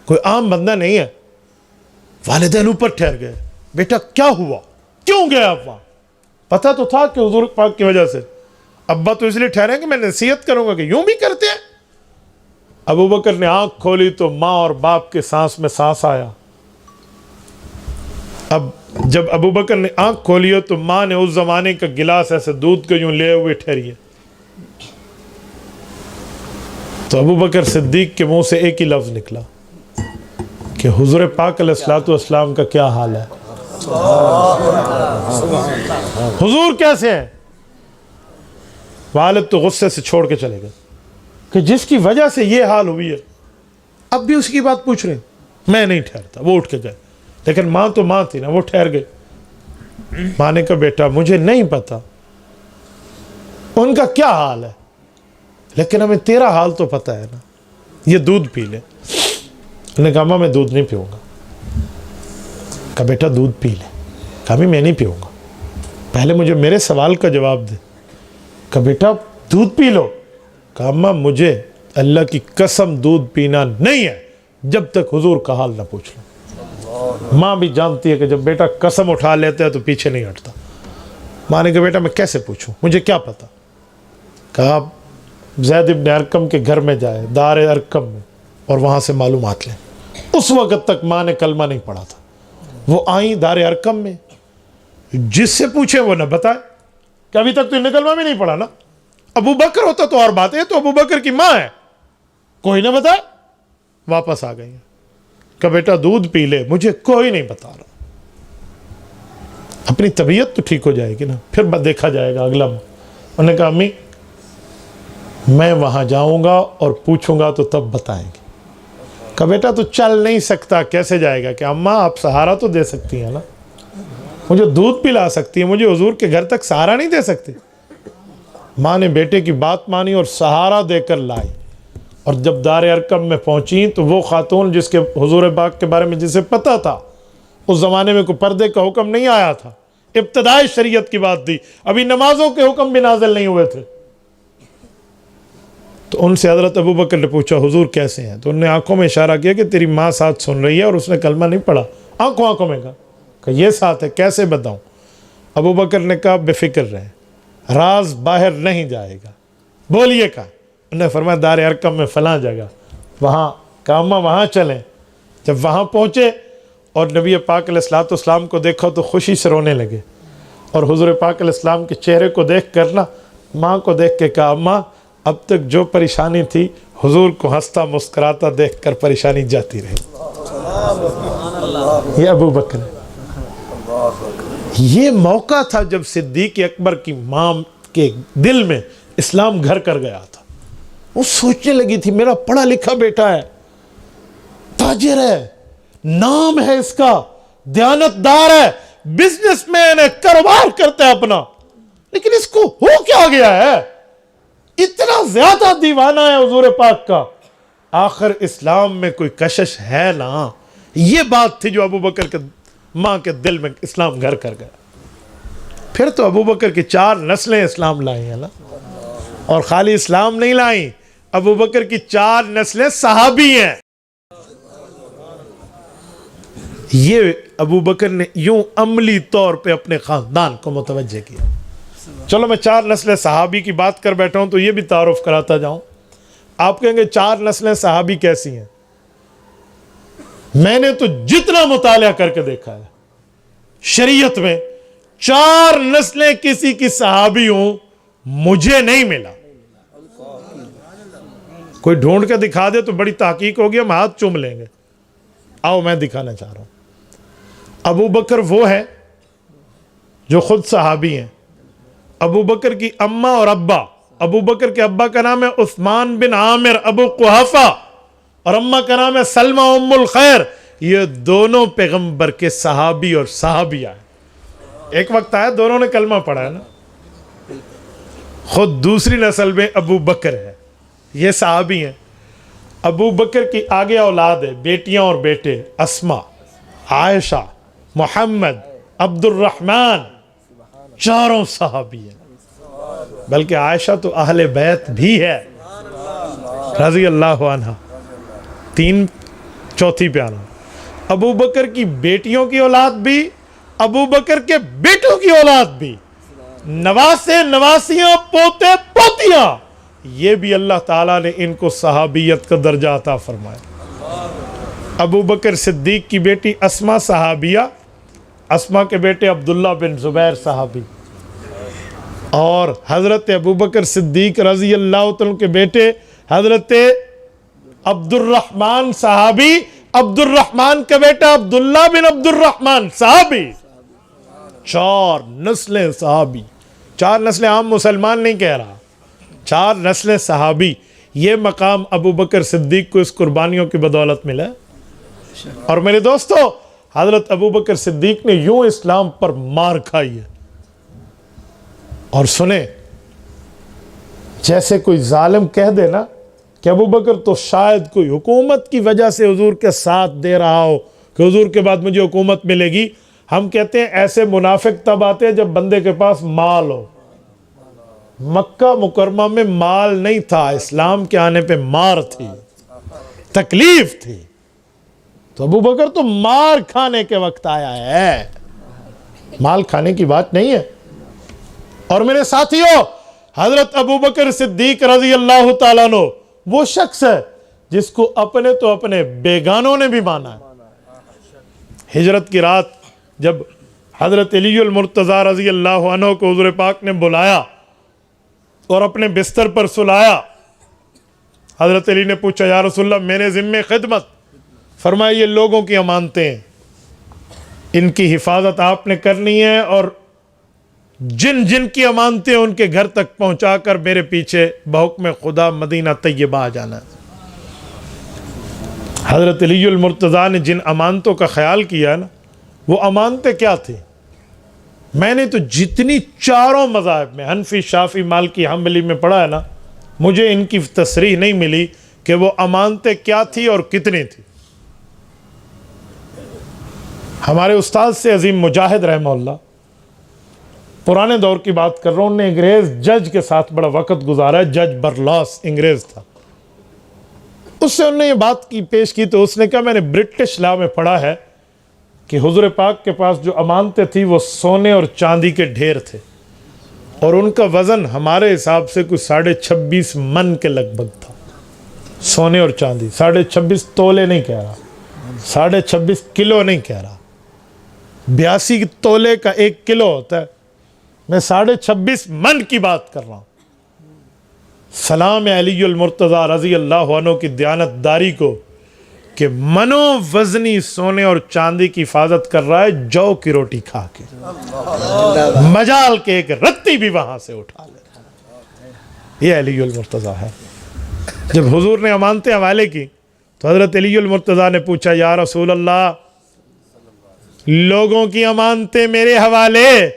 کوئی عام بندہ نہیں ہے. والدین اوپر ٹھہر گئے، بیٹا کیا ہوا، کیوں گئے آپ وہاں؟ پتہ تو تھا کہ حضور پاک کی وجہ سے. ابا تو اس لیے ٹھہرے کہ میں نصیحت کروں گا کہ یوں بھی کرتے ہیں. ابو بکر نے آنکھ کھولی تو ماں اور باپ کے سانس میں سانس آیا. اب جب ابو بکر نے آنکھ کھولی تو ماں نے اس زمانے کا گلاس ایسے دودھ کو یوں لے ہوئے ٹھہری ہے. تو ابو بکر صدیق کے منہ سے ایک ہی لفظ نکلا کہ حضور پاک علیہ الصلوۃ والسلام کا کیا حال ہے، حضور کیسے ہیں؟ والد تو غصے سے چھوڑ کے چلے گئے کہ جس کی وجہ سے یہ حال ہوئی ہے اب بھی اس کی بات پوچھ رہے. میں نہیں ٹھہرتا. وہ اٹھ کے گئے. لیکن ماں تو ماں تھی نا، وہ ٹھہر گئی. ماں نے کہا بیٹا مجھے نہیں پتا ان کا کیا حال ہے، لیکن ہمیں تیرا حال تو پتا ہے نا، یہ دودھ پی لے. انہوں نے کہا ماں میں دودھ نہیں پیوں گا. کہا بیٹا دودھ پی لے. کہا میں نہیں پیوں گا، پہلے مجھے میرے سوال کا جواب دے. کہا بیٹا دودھ پی لو. کہا اماں مجھے اللہ کی قسم دودھ پینا نہیں ہے جب تک حضور کا حال نہ پوچھ لوں. ماں بھی جانتی ہے کہ جب بیٹا قسم اٹھا لیتا ہے تو پیچھے نہیں ہٹتا. ماں نے کہا بیٹا میں کیسے پوچھوں، مجھے کیا پتا. کہا زید ابن ارقم کے گھر میں جائے، دار ارقم میں، اور وہاں سے معلومات لیں. اس وقت تک ماں نے کلمہ نہیں پڑھا تھا. وہ آئیں دار ارقم میں، جس سے پوچھے وہ نہ بتائے کہ ابھی تک تو انہیں کلمہ بھی نہیں پڑھا نا. ابو بکر ہوتا تو اور بات ہے، تو ابو بکر کی ماں ہے، کوئی نہ بتائے. واپس آ گئی ہیں کہ بیٹا دودھ پی لے، مجھے کوئی نہیں بتا رہا. اپنی طبیعت تو ٹھیک ہو جائے گی نا، پھر دیکھا جائے گا اگلا. انہوں نے کہا امی میں وہاں جاؤں گا اور پوچھوں گا تو تب بتائیں گے. کہا بیٹا تو چل نہیں سکتا، کیسے جائے گا؟ کہ اماں آپ سہارا تو دے سکتی ہیں نا، مجھے دودھ پلا سکتی ہیں، مجھے حضور کے گھر تک سہارا نہیں دے سکتی. ماں نے بیٹے کی بات مانی اور سہارا دے کر لائی. اور جب دار ارقم میں پہنچی تو وہ خاتون جس کے حضور پاک کے بارے میں جسے پتا تھا، اس زمانے میں کوئی پردے کا حکم نہیں آیا تھا، ابتدائی شریعت کی بات تھی، ابھی نمازوں کے حکم بھی نازل نہیں ہوئے تھے. تو ان سے حضرت ابو بکر نے پوچھا حضور کیسے ہیں؟ تو انہوں نے آنکھوں میں اشارہ کیا کہ تیری ماں ساتھ سن رہی ہے اور اس نے کلمہ نہیں پڑھا. آنکھوں میں کہا کہ یہ ساتھ ہے، کیسے بتاؤں؟ ابو بکر نے کہا بے فکر رہے، راز باہر نہیں جائے گا. بولیے کہا. انہوں نے فرمایا دار ارقم میں فلاں جگہ. وہاں کہا اماں وہاں چلیں. جب وہاں پہنچے اور نبی پاک علیہ الصلوۃ والسلام کو دیکھا تو خوشی سے رونے لگے. اور حضور پاک علیہ السلام کے چہرے کو دیکھ کر نا ماں کو دیکھ کے کہا اماں اب تک جو پریشانی تھی حضور کو ہنستا مسکراتا دیکھ کر پریشانی جاتی رہی. یہ ابو بکر، یہ موقع تھا جب صدیق اکبر کی ماں کے دل میں اسلام گھر کر گیا تھا. وہ سوچنے لگی تھی میرا پڑھا لکھا بیٹا ہے، تاجر ہے، نام ہے اس کا، دیانتدار ہے، بزنس مین ہے، کاروبار کرتا ہے اپنا، لیکن اس کو ہو کیا گیا ہے؟ اتنا زیادہ دیوانہ ہے حضور پاک کا. آخر اسلام میں کوئی کشش ہے نا. یہ بات تھی جو ابو بکر کے ماں کے دل میں اسلام گھر کر گیا. پھر تو ابو بکر کی 4 نسلیں اسلام لائی ہیں نا. اور خالی اسلام نہیں لائیں، ابو بکر کی 4 نسلیں صحابی ہیں. یہ ابو بکر نے یوں عملی طور پہ اپنے خاندان کو متوجہ کیا. چلو میں 4 نسلیں صحابی کی بات کر بیٹھا ہوں تو یہ بھی تعارف کراتا جاؤں. آپ کہیں گے 4 نسلیں صحابی کیسی ہیں؟ میں نے تو جتنا مطالعہ کر کے دیکھا ہے شریعت میں 4 نسلیں کسی کی صحابی ہوں مجھے نہیں ملا. کوئی ڈھونڈ کے دکھا دے تو بڑی تحقیق ہوگی, ہم ہاتھ چوم لیں گے. آؤ میں دکھانا چاہ رہا ہوں. ابو بکر وہ ہے جو خود صحابی ہیں. ابو بکر کی اماں اور ابا, ابو بکر کے ابا کا نام ہے عثمان بن عامر ابو قحافہ اور اماں کا نام ہے سلمہ ام الخیر. یہ دونوں پیغمبر کے صحابی اور صحابیہ ہیں. ایک وقت آیا دونوں نے کلمہ پڑھا ہے نا. خود دوسری نسل میں ابو بکر ہے, یہ صحابی ہیں. ابو بکر کی آگے اولاد ہے, بیٹیاں اور بیٹے, اسما, عائشہ, محمد, عبد الرحمن, چاروں صحابی ہیں. بلکہ عائشہ تو اہل بیت بھی ہے رضی اللہ عنہ. 3 چوتھی پہ آنا. ابو بکر کی بیٹیوں کی اولاد بھی, ابو بکر کے بیٹوں کی اولاد بھی, نواسے, نواسیاں, پوتے, پوتیاں, یہ بھی اللہ تعالیٰ نے ان کو صحابیت کا درجہ عطا فرمایا. ابو بکر صدیق کی بیٹی اسما صحابیہ, اسما کے بیٹے عبداللہ بن زبیر صحابی, اور حضرت ابو بکر صدیق رضی اللہ عنہ کے بیٹے حضرت عبد الرحمن صحابی, عبد الرحمن کا بیٹا عبداللہ بن عبد الرحمن صحابی. 4 نسلیں صحابی. 4 نسلیں عام مسلمان نہیں کہہ رہا, 4 نسلیں صحابی. یہ مقام ابو بکر صدیق کو اس قربانیوں کی بدولت ملا. اور میرے دوستو, حضرت ابو بکر صدیق نے یوں اسلام پر مار کھائی ہے. اور سنیں, جیسے کوئی ظالم کہہ دے نا کہ ابو بکر تو شاید کوئی حکومت کی وجہ سے حضور کے ساتھ دے رہا ہو کہ حضور کے بعد مجھے حکومت ملے گی. ہم کہتے ہیں ایسے منافق تب آتے ہیں جب بندے کے پاس مال ہو. مکہ مکرمہ میں مال نہیں تھا, اسلام کے آنے پہ مار تھی, تکلیف تھی. تو ابو بکر تو مار کھانے کے وقت آیا ہے, مال کھانے کی بات نہیں ہے. اور میرے ساتھیوں, حضرت ابو بکر صدیق رضی اللہ تعالیٰ عنہ وہ شخص ہے جس کو اپنے تو اپنے بیگانوں نے بھی مانا ہے. ہجرت کی رات جب حضرت علی المرتضیٰ رضی اللہ عنہ کو حضور پاک نے بلایا اور اپنے بستر پر سلایا, حضرت علی نے پوچھا یا رسول اللہ میرے ذمے خدمت. فرمایا یہ لوگوں کی امانتیں ہیں, ان کی حفاظت آپ نے کرنی ہے, اور جن جن کی امانتیں ان کے گھر تک پہنچا کر میرے پیچھے بحکم خدا مدینہ طیبہ آ جانا. حضرت علی المرتضیٰ نے جن امانتوں کا خیال کیا نا, وہ امانتیں کیا تھیں؟ میں نے تو جتنی 4 مذاہب میں حنفی, شافعی, مالکی, حنبلی میں پڑھا ہے نا, مجھے ان کی تصریح نہیں ملی کہ وہ امانتیں کیا تھی اور کتنی تھی. ہمارے استاد سے عظیم مجاہد رحمہ اللہ, پرانے دور کی بات کر رہا ہوں, انہوں نے انگریز جج کے ساتھ بڑا وقت گزارا ہے. جج برلاس انگریز تھا. اس سے انہوں نے یہ بات کی پیش کی تو اس نے کہا میں نے برٹش لا میں پڑھا ہے کہ حضور پاک کے پاس جو امانتیں تھی وہ سونے اور چاندی کے ڈھیر تھے, اور ان کا وزن ہمارے حساب سے کوئی 26.5 من کے لگ بھگ تھا. سونے اور چاندی 26.5 تولے نہیں کہہ رہا, 26.5 کلو نہیں کہہ رہا, 82 تولے کا 1 کلو ہوتا ہے, میں 26.5 من کی بات کر رہا ہوں. سلام علی المرتضیٰ رضی اللہ عنہ کی دیانت داری کو کہ منو وزنی سونے اور چاندی کی حفاظت کر رہا ہے جو کی روٹی کھا کے, مجال کے ایک رتی بھی وہاں سے اٹھا لے. یہ علی المرتضیٰ ہے. جب حضور نے امانتیں حوالے کی تو حضرت علی المرتضیٰ نے پوچھا یا رسول اللہ لوگوں کی امانتیں میرے حوالے,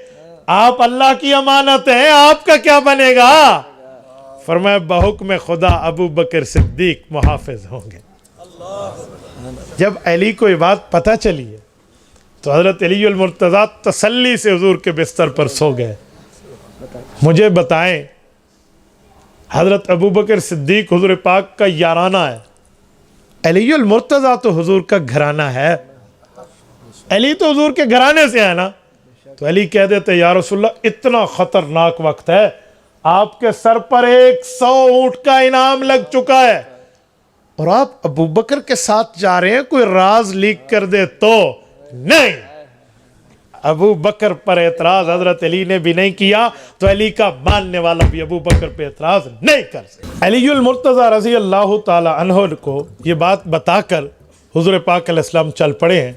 آپ اللہ کی امانت ہیں, آپ کا کیا بنے گا؟ فرمایا بحکم خدا ابو بکر صدیق محافظ ہوں گے. جب علی کو یہ بات پتہ چلی ہے تو حضرت علی المرتضیٰ تسلی سے حضور کے بستر پر سو گئے. مجھے بتائیں, حضرت ابو بکر صدیق حضور پاک کا یارانہ ہے, علی المرتضیٰ تو حضور کا گھرانہ ہے. علی تو حضور کے گھرانے سے ہے نا. تو علی کہہ دیتے یا رسول اللہ اتنا خطرناک وقت ہے, آپ کے سر پر 100 اونٹ کا انعام لگ چکا ہے اور آپ ابو بکر کے ساتھ جا رہے ہیں, کوئی راز لیک کر دے تو نہیں. ابو بکر پر اعتراض حضرت علی نے بھی نہیں کیا تو علی کا ماننے والا بھی ابو بکر پہ اعتراض نہیں کر سکتا. علی المرتضی رضی اللہ تعالی عنہ کو یہ بات بتا کر حضور پاک علیہ السلام چل پڑے ہیں.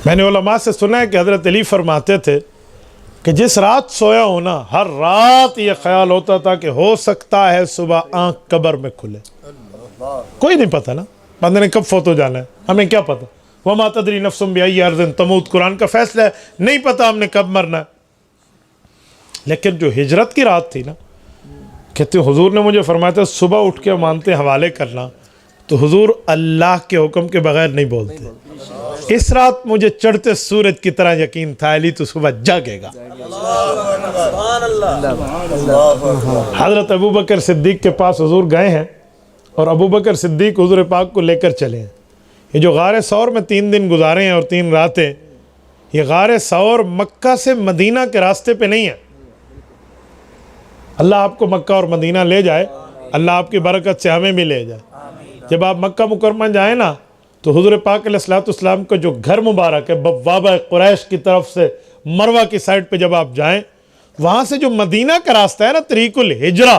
میں نے علماء سے سنا ہے کہ حضرت علی فرماتے تھے کہ جس رات سویا ہونا ہر رات یہ خیال ہوتا تھا کہ ہو سکتا ہے صبح آنکھ قبر میں کھلے. کوئی نہیں پتا نا بندے نے کب فوت ہو جانا ہے, ہمیں کیا پتا. وما تدری نفس بأی ارض تموت, قرآن کا فیصلہ ہے, نہیں پتا ہم نے کب مرنا ہے. لیکن جو ہجرت کی رات تھی نا, کہتے حضور نے مجھے فرمایا تھا صبح اٹھ کے مانتے حوالے کرنا, تو حضور اللہ کے حکم کے بغیر نہیں بولتے. اس رات مجھے چڑھتے سورج کی طرح یقین تھا علی تو صبح جاگے گا. حضرت ابو بکر صدیق کے پاس حضور گئے ہیں اور ابو بکر صدیق حضور پاک کو لے کر چلے ہیں. یہ جو غار ثور میں 3 دن گزارے ہیں اور 3 راتیں, یہ غار ثور مکہ سے مدینہ کے راستے پہ نہیں ہے. اللہ آپ کو مکہ اور مدینہ لے جائے, اللہ آپ کی برکت سے ہمیں بھی لے جائے. جب آپ مکہ مکرمہ جائیں نا تو حضور پاک علیہ السلام کا جو گھر مبارک ہے بوابہ قریش کی طرف سے مروہ کی سائڈ پہ جب آپ جائیں, وہاں سے جو مدینہ کا راستہ ہے نا, طریق الہجرہ,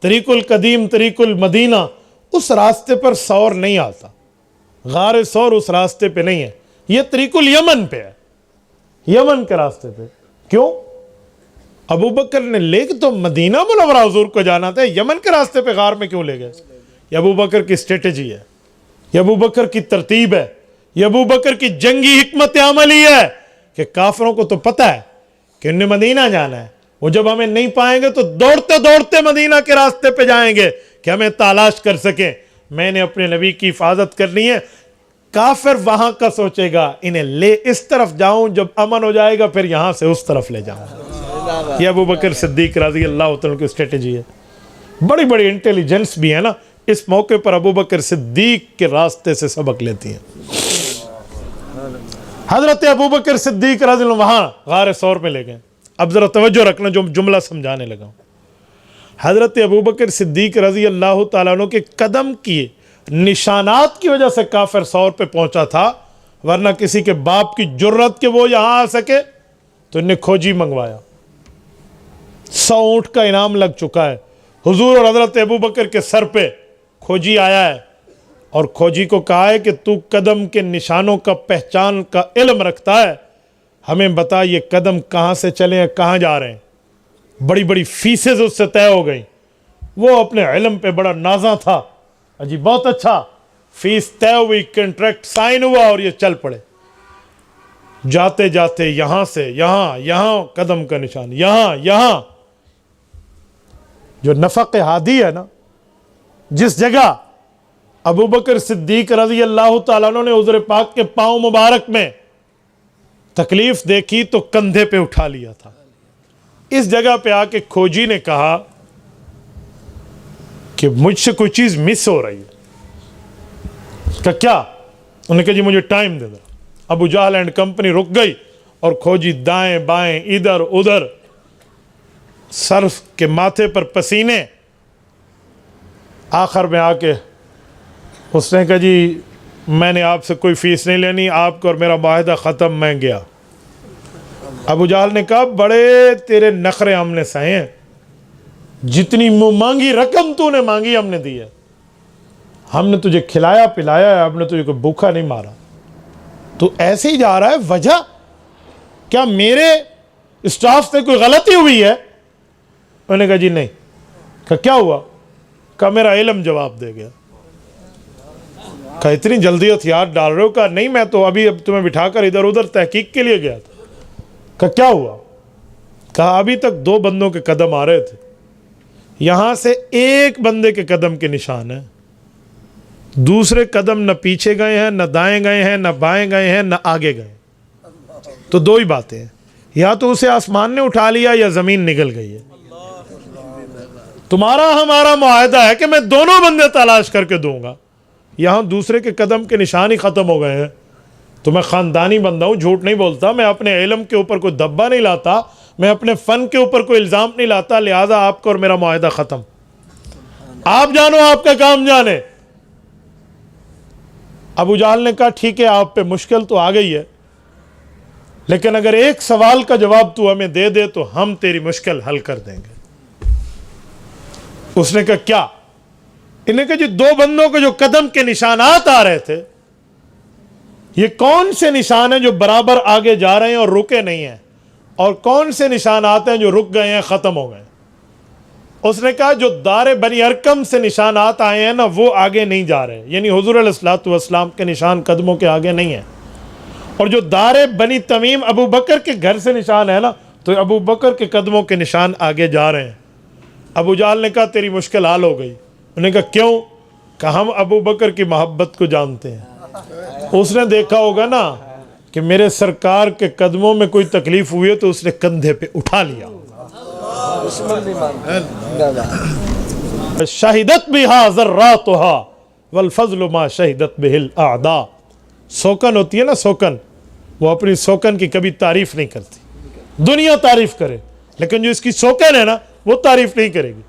طریق القدیم, طریق المدینہ, اس راستے پر ثور نہیں آتا. غار ثور اس راستے پہ نہیں ہے, یہ طریق الیمن پہ ہے, یمن کے راستے پہ. کیوں؟ ابو بکر نے لے کے تو مدینہ منورہ حضور کو جانا تھا, یمن کے راستے پہ غار میں کیوں لے گئے؟ یہ ابو بکر کی اسٹریٹجی ہے, یہ ابو بکر کی ترتیب ہے, یہ ابو بکر کی جنگی حکمت عملی ہے کہ کافروں کو تو پتہ ہے کہ انہیں مدینہ جانا ہے, وہ جب ہمیں نہیں پائیں گے تو دوڑتے دوڑتے مدینہ کے راستے پہ جائیں گے کہ ہمیں تلاش کر سکیں. میں نے اپنے نبی کی حفاظت کرنی ہے. کافر وہاں کا سوچے گا انہیں لے اس طرف جاؤں, جب امن ہو جائے گا پھر یہاں سے اس طرف لے جاؤں. یہ ابو بکر صدیق رضی اللہ عنہ کی اسٹریٹجی ہے. بڑی بڑی انٹیلیجنس بھی ہے نا, اس موقع پر ابو بکر صدیق کے راستے سے سبق لیتی ہیں. حضرت ابو بکر صدیق رضی اللہ عنہ وہاں غار ثور میں لے گئے. اب ذرا توجہ رکھنا, جو جملہ سمجھانے لگا ہوں. حضرت ابو بکر صدیق رضی اللہ تعالیٰ عنہ کے قدم کی نشانات کی وجہ سے کافر ثور پہ پہنچا تھا, ورنہ کسی کے باپ کی جرت کہ وہ یہاں آ سکے تو انہیں کھوجی منگوایا. 100 اونٹ کا انعام لگ چکا ہے. حضور اور حضرت ابو بکر کے سر پہ کھوجی آیا ہے اور کھوجی کو کہا ہے کہ تو قدم کے نشانوں کا پہچان کا علم رکھتا ہے, ہمیں بتا یہ قدم کہاں سے چلے ہیں, کہاں جا رہے ہیں. بڑی بڑی فیسز اس سے طے ہو گئی. وہ اپنے علم پہ بڑا نازاں تھا, جی بہت اچھا, فیس طے ہوئی, کنٹریکٹ سائن ہوا اور یہ چل پڑے. جاتے جاتے یہاں سے یہاں, یہاں قدم کا نشان, یہاں یہاں. جو نفق ہادی ہے نا, جس جگہ ابو بکر صدیق رضی اللہ تعالیٰ عنہ نے حضور پاک کے پاؤں مبارک میں تکلیف دیکھی تو کندھے پہ اٹھا لیا تھا. اس جگہ پہ آ کے کھوجی نے کہا کہ مجھ سے کوئی چیز مس ہو رہی ہے. کہ کیا؟ انہوں نے کہا جی مجھے ٹائم دے دو. ابو جہل اینڈ کمپنی رک گئی اور کھوجی دائیں بائیں ادھر ادھر, سر کے ماتھے پر پسینے. آخر میں آ کے اس نے کہا جی میں نے آپ سے کوئی فیس نہیں لینی, آپ کو اور میرا معاہدہ ختم, میں گیا. ابو جہل نے کہا بڑے تیرے نخرے ہم نے سہے ہیں, جتنی مانگی رقم تو نے مانگی ہم نے دی ہے, ہم نے تجھے کھلایا پلایا ہے, ہم نے تجھے کوئی بھوکا نہیں مارا, تو ایسے ہی جا رہا ہے. وجہ کیا میرے اسٹاف سے کوئی غلطی ہوئی ہے؟ انہوں نے کہا جی نہیں. کہا کیا ہوا؟ کہا میرا علم جواب دے گیا. کہا اتنی جلدی ہتھیار ڈال رہے ہو؟ کہا نہیں, میں تو ابھی اب تمہیں بٹھا کر ادھر ادھر تحقیق کے لیے گیا تھا. کہا کیا ہوا؟ کہا ابھی تک 2 بندوں کے قدم آ رہے تھے, یہاں سے ایک بندے کے قدم کے نشان ہیں, دوسرے قدم نہ پیچھے گئے ہیں, نہ دائیں گئے ہیں, نہ بائیں گئے ہیں, نہ آگے گئے. تو 2 ہی باتیں ہیں, یا تو اسے آسمان نے اٹھا لیا یا زمین نگل گئی ہے. تمہارا ہمارا معاہدہ ہے کہ میں دونوں بندے تلاش کر کے دوں گا, یہاں دوسرے کے قدم کے نشان ہی ختم ہو گئے ہیں. تو میں خاندانی بندہ ہوں, جھوٹ نہیں بولتا, میں اپنے علم کے اوپر کوئی دبا نہیں لاتا, میں اپنے فن کے اوپر کوئی الزام نہیں لاتا, لہذا آپ کا اور میرا معاہدہ ختم. آپ جانو, آپ کا کام جانے. ابو جہل نے کہا ٹھیک ہے آپ پہ مشکل تو آ گئی ہے, لیکن اگر ایک سوال کا جواب تو ہمیں دے دے تو ہم تیری مشکل حل کر دیں گے. اس نے کہا کیا؟ انہیں کہا جی دو بندوں کے جو قدم کے نشانات آ رہے تھے, یہ کون سے نشان ہیں جو برابر آگے جا رہے ہیں اور رکے نہیں ہیں, اور کون سے نشانات ہیں جو رک گئے ہیں, ختم ہو گئے. اس نے کہا جو دار بنی ارکم سے نشانات آئے ہیں نا, وہ آگے نہیں جا رہے, یعنی حضور علیہ الصلوۃ والسلام کے نشان قدموں کے آگے نہیں ہیں. اور جو دار بنی تمیم ابو بکر کے گھر سے نشان ہے نا, تو ابو بکر کے قدموں کے نشان آگے جا رہے ہیں. ابو جہل نے کہا تیری مشکل حل ہو گئی. انہوں نے کہا کیوں؟ کہ ہم ابو بکر کی محبت کو جانتے ہیں. اس نے دیکھا ہوگا نا کہ میرے سرکار کے قدموں میں کوئی تکلیف ہوئی ہے تو اس نے کندھے پہ اٹھا لیا. شہدت بہا ذراتہا والفضل ما شہدت بہ الاعداء. سوکن ہوتی ہے نا, سوکن, وہ اپنی سوکن کی کبھی تعریف نہیں کرتی. دنیا تعریف کرے لیکن جو اس کی سوکن ہے نا وہ تعریف نہیں کرے گی.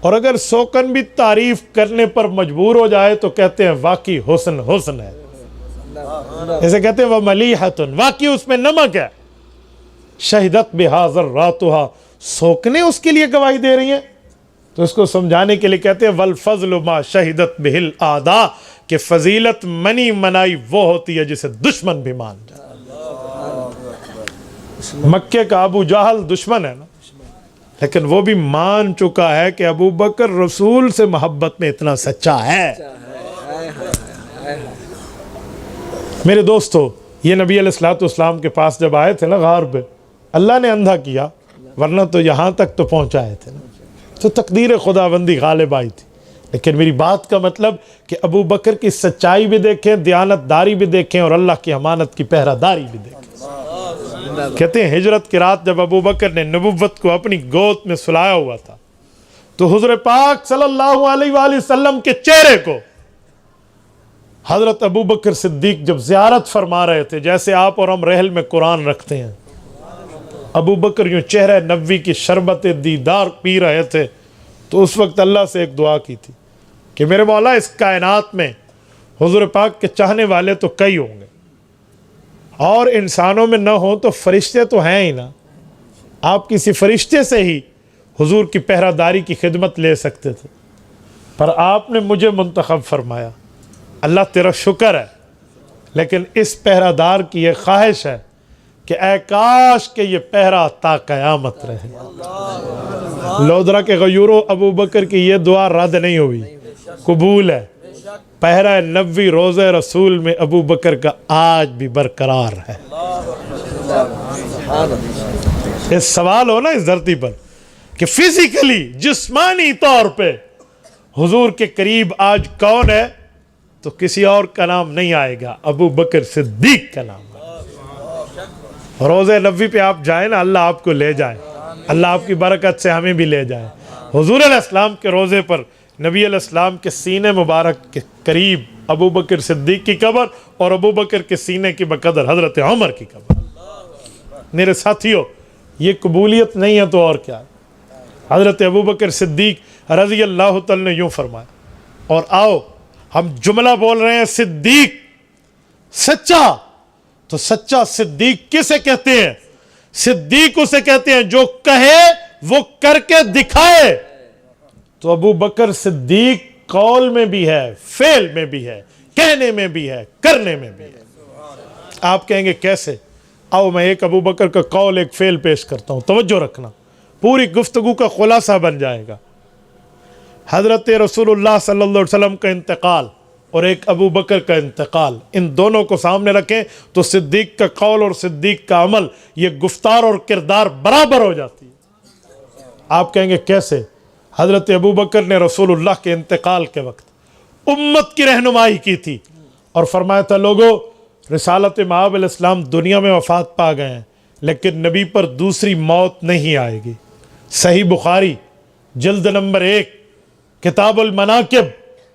اور اگر سوکن بھی تعریف کرنے پر مجبور ہو جائے تو کہتے ہیں واقعی حسن حسن ہے, اسے کہتے ہیں وہ ملیحتن, واقعی اس میں نمک ہے. شہدت بہا ذراتہا, سوکنے اس کے لیے گواہی دے رہی ہیں. تو اس کو سمجھانے کے لیے کہتے ہیں والفضل ما شہدت بہ الاعداء, کہ فضیلت منی منائی وہ ہوتی ہے جسے دشمن بھی مان جائے. مکے کا ابو جہل دشمن ہے نا, لیکن وہ بھی مان چکا ہے کہ ابو بکر رسول سے محبت میں اتنا سچا ہے. میرے دوستو, یہ نبی علیہ الصلوۃ والسلام کے پاس جب آئے تھے نا غار پہ, اللہ نے اندھا کیا, ورنہ تو یہاں تک تو پہنچائے تھے نا. تو تقدیر خداوندی غالب آئی تھی. لیکن میری بات کا مطلب کہ ابو بکر کی سچائی بھی دیکھیں, دیانت داری بھی دیکھیں, اور اللہ کی امانت کی پہرہ داری بھی دیکھیں. کہتے ہیں ہجرت کی رات جب ابو بکر نے نبوت کو اپنی گود میں سلایا ہوا تھا, تو حضور پاک صلی اللہ علیہ وآلہ وسلم کے چہرے کو حضرت ابو بکر صدیق جب زیارت فرما رہے تھے, جیسے آپ اور ہم رحل میں قرآن رکھتے ہیں, ابو بکر یوں چہرہ نبوی کی شربت دیدار پی رہے تھے, تو اس وقت اللہ سے ایک دعا کی تھی کہ میرے مولا اس کائنات میں حضور پاک کے چاہنے والے تو کئی ہوں گے, اور انسانوں میں نہ ہوں تو فرشتے تو ہیں ہی نا. آپ کسی فرشتے سے ہی حضور کی پہرہ داری کی خدمت لے سکتے تھے, پر آپ نے مجھے منتخب فرمایا. اللہ تیرا شکر ہے, لیکن اس پہرہ دار کی یہ خواہش ہے کہ اے کاش کہ یہ پہرہ تا قیامت رہے. لودرا کے غیوروں, ابو بکر کی یہ دعا رد نہیں ہوئی, قبول ہے. پہرہ نبوی روضہ رسول میں ابو بکر کا آج بھی برقرار ہے. اس سوال ہو نا اس دھرتی پر کہ فزیکلی جسمانی طور پہ حضور کے قریب آج کون ہے, تو کسی اور کا نام نہیں آئے گا, ابو بکر صدیق کا نام ہے. روضہ نبوی پہ آپ جائیں نا, اللہ آپ کو لے جائے, اللہ آپ کی برکت سے ہمیں بھی لے جائے. حضور علیہ السلام کے روضے پر نبی علیہ السلام کے سینے مبارک کے قریب ابو بکر صدیق کی قبر, اور ابو بکر کے سینے کی بقدر حضرت عمر کی قبر. میرے ساتھیوں, یہ قبولیت نہیں ہے تو اور کیا ہے. حضرت ابو بکر صدیق رضی اللہ تعالی نے یوں فرمایا, اور آؤ ہم جملہ بول رہے ہیں صدیق سچا, تو سچا صدیق کسے کہتے ہیں؟ صدیق اسے کہتے ہیں جو کہے وہ کر کے دکھائے. تو ابو بکر صدیق قول میں بھی ہے, فعل میں بھی ہے, کہنے میں بھی ہے, کرنے میں بھی ہے. آپ کہیں گے کیسے؟ آؤ میں ایک ابو بکر کا قول ایک فعل پیش کرتا ہوں, توجہ رکھنا, پوری گفتگو کا خلاصہ بن جائے گا. حضرت رسول اللہ صلی اللہ علیہ وسلم کا انتقال اور ایک ابو بکر کا انتقال, ان دونوں کو سامنے رکھیں تو صدیق کا قول اور صدیق کا عمل, یہ گفتار اور کردار برابر ہو جاتی ہے. آپ کہیں گے کیسے؟ حضرت ابو بکر نے رسول اللہ کے انتقال کے وقت امت کی رہنمائی کی تھی اور فرمایا تھا لوگو, رسالت مآب علیہ السلام دنیا میں وفات پا گئے ہیں, لیکن نبی پر دوسری موت نہیں آئے گی. صحیح بخاری جلد نمبر 1 کتاب المناقب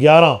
11,